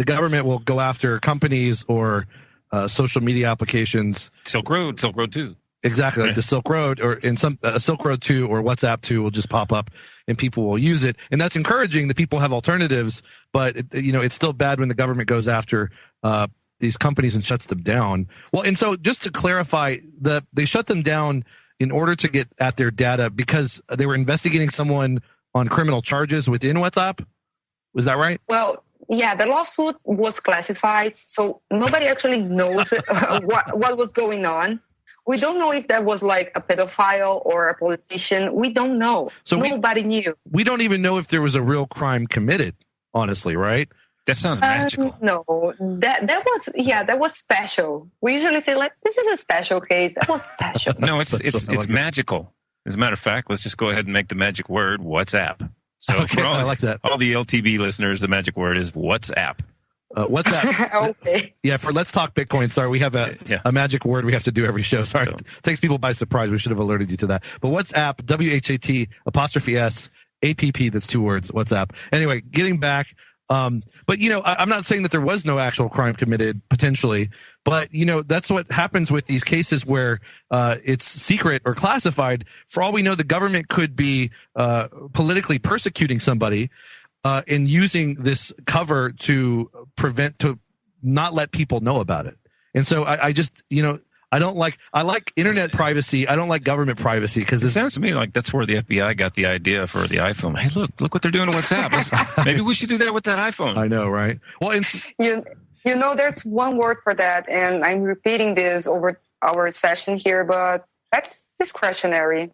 government will go after companies or social media applications. Silk Road 2. Exactly, like the Silk Road, or in some Silk Road 2 or WhatsApp 2 will just pop up and people will use it. And that's encouraging that people have alternatives, but it's still bad when the government goes after these companies and shuts them down. Well, and so just to clarify, they shut them down in order to get at their data because they were investigating someone on criminal charges within WhatsApp. Was that right? Well, yeah, the lawsuit was classified, so nobody actually knows what was going on. We don't know if that was like a pedophile or a politician. We don't know. So nobody knew. We don't even know if there was a real crime committed, honestly, right? That sounds magical. No, that was special. We usually say, like, this is a special case. That was special. No, it's magical. As a matter of fact, let's just go ahead and make the magic word WhatsApp. So okay, I like that. All the LTB listeners, the magic word is WhatsApp. WhatsApp. Okay. Yeah, for Let's Talk Bitcoin. Sorry, we have a magic word we have to do every show. Sorry, it takes people by surprise. We should have alerted you to that. But WhatsApp, WHAT''S APP. That's 2 words. WhatsApp. Anyway, getting back. But I'm not saying that there was no actual crime committed potentially, but that's what happens with these cases where it's secret or classified. For all we know, the government could be politically persecuting somebody. In using this cover to not let people know about it. And so I just, I like internet privacy. I don't like government privacy because it sounds to me like that's where the FBI got the idea for the iPhone. Hey, look what they're doing to WhatsApp. Maybe we should do that with that iPhone. I know, right? Well, there's one word for that, and I'm repeating this over our session here, but that's discretionary.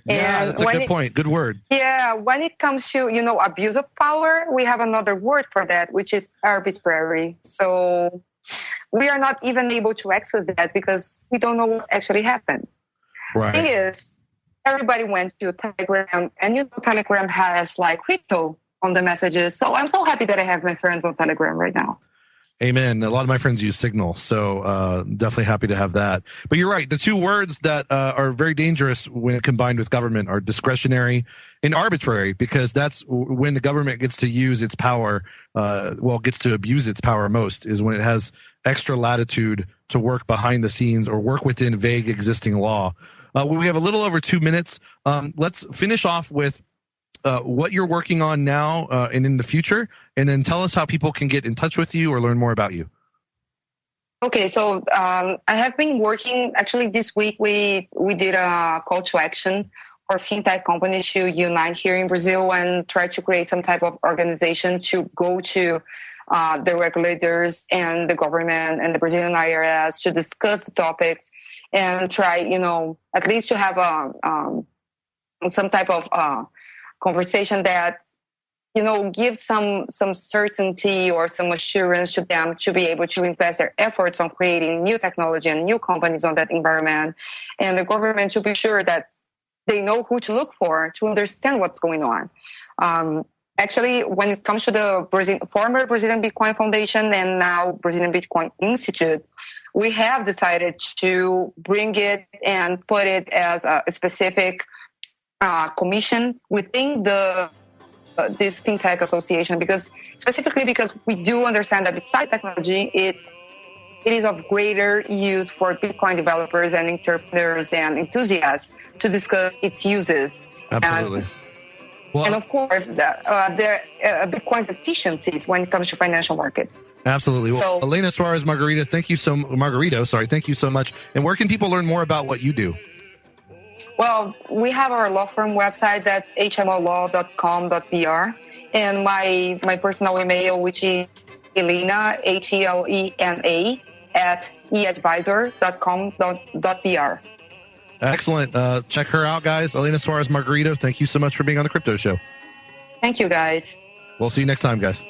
Yeah, that's a good point. Good word. Yeah, when it comes to, abuse of power, we have another word for that, which is arbitrary. So we are not even able to access that because we don't know what actually happened. Right. The thing is, everybody went to Telegram, and Telegram has like crypto on the messages. So I'm so happy that I have my friends on Telegram right now. Amen. A lot of my friends use Signal, so definitely happy to have that. But you're right. The 2 words that are very dangerous when combined with government are discretionary and arbitrary, because that's when the government gets to use its power, gets to abuse its power most, is when it has extra latitude to work behind the scenes or work within vague existing law. We have a little over 2 minutes. Let's finish off with what you're working on now and in the future, and then tell us how people can get in touch with you or learn more about you. Okay, so I have been working. Actually, this week we did a call to action for fintech companies to unite here in Brazil and try to create some type of organization to go to the regulators and the government and the Brazilian IRS to discuss the topics and try, at least to have some type of conversation that give some certainty or some assurance to them to be able to invest their efforts on creating new technology and new companies on that environment, and the government to be sure that they know who to look for to understand what's going on. Actually, when it comes to the former Brazilian Bitcoin Foundation and now Brazilian Bitcoin Institute, we have decided to bring it and put it as a specific commission within this fintech association, because we do understand that besides technology, it is of greater use for Bitcoin developers and entrepreneurs and enthusiasts to discuss its uses. Absolutely. And of course, Bitcoin's efficiencies when it comes to financial market. Absolutely. Well, Elena Suarez Margarito, thank you so much. And where can people learn more about what you do? Well, we have our law firm website, that's hmolaw.com.br, and my personal email, which is Helena, HELENA, @eadvisor.com.br. Excellent. Check her out, guys. Elena Suarez Margarito, thank you so much for being on the Crypto Show. Thank you, guys. We'll see you next time, guys.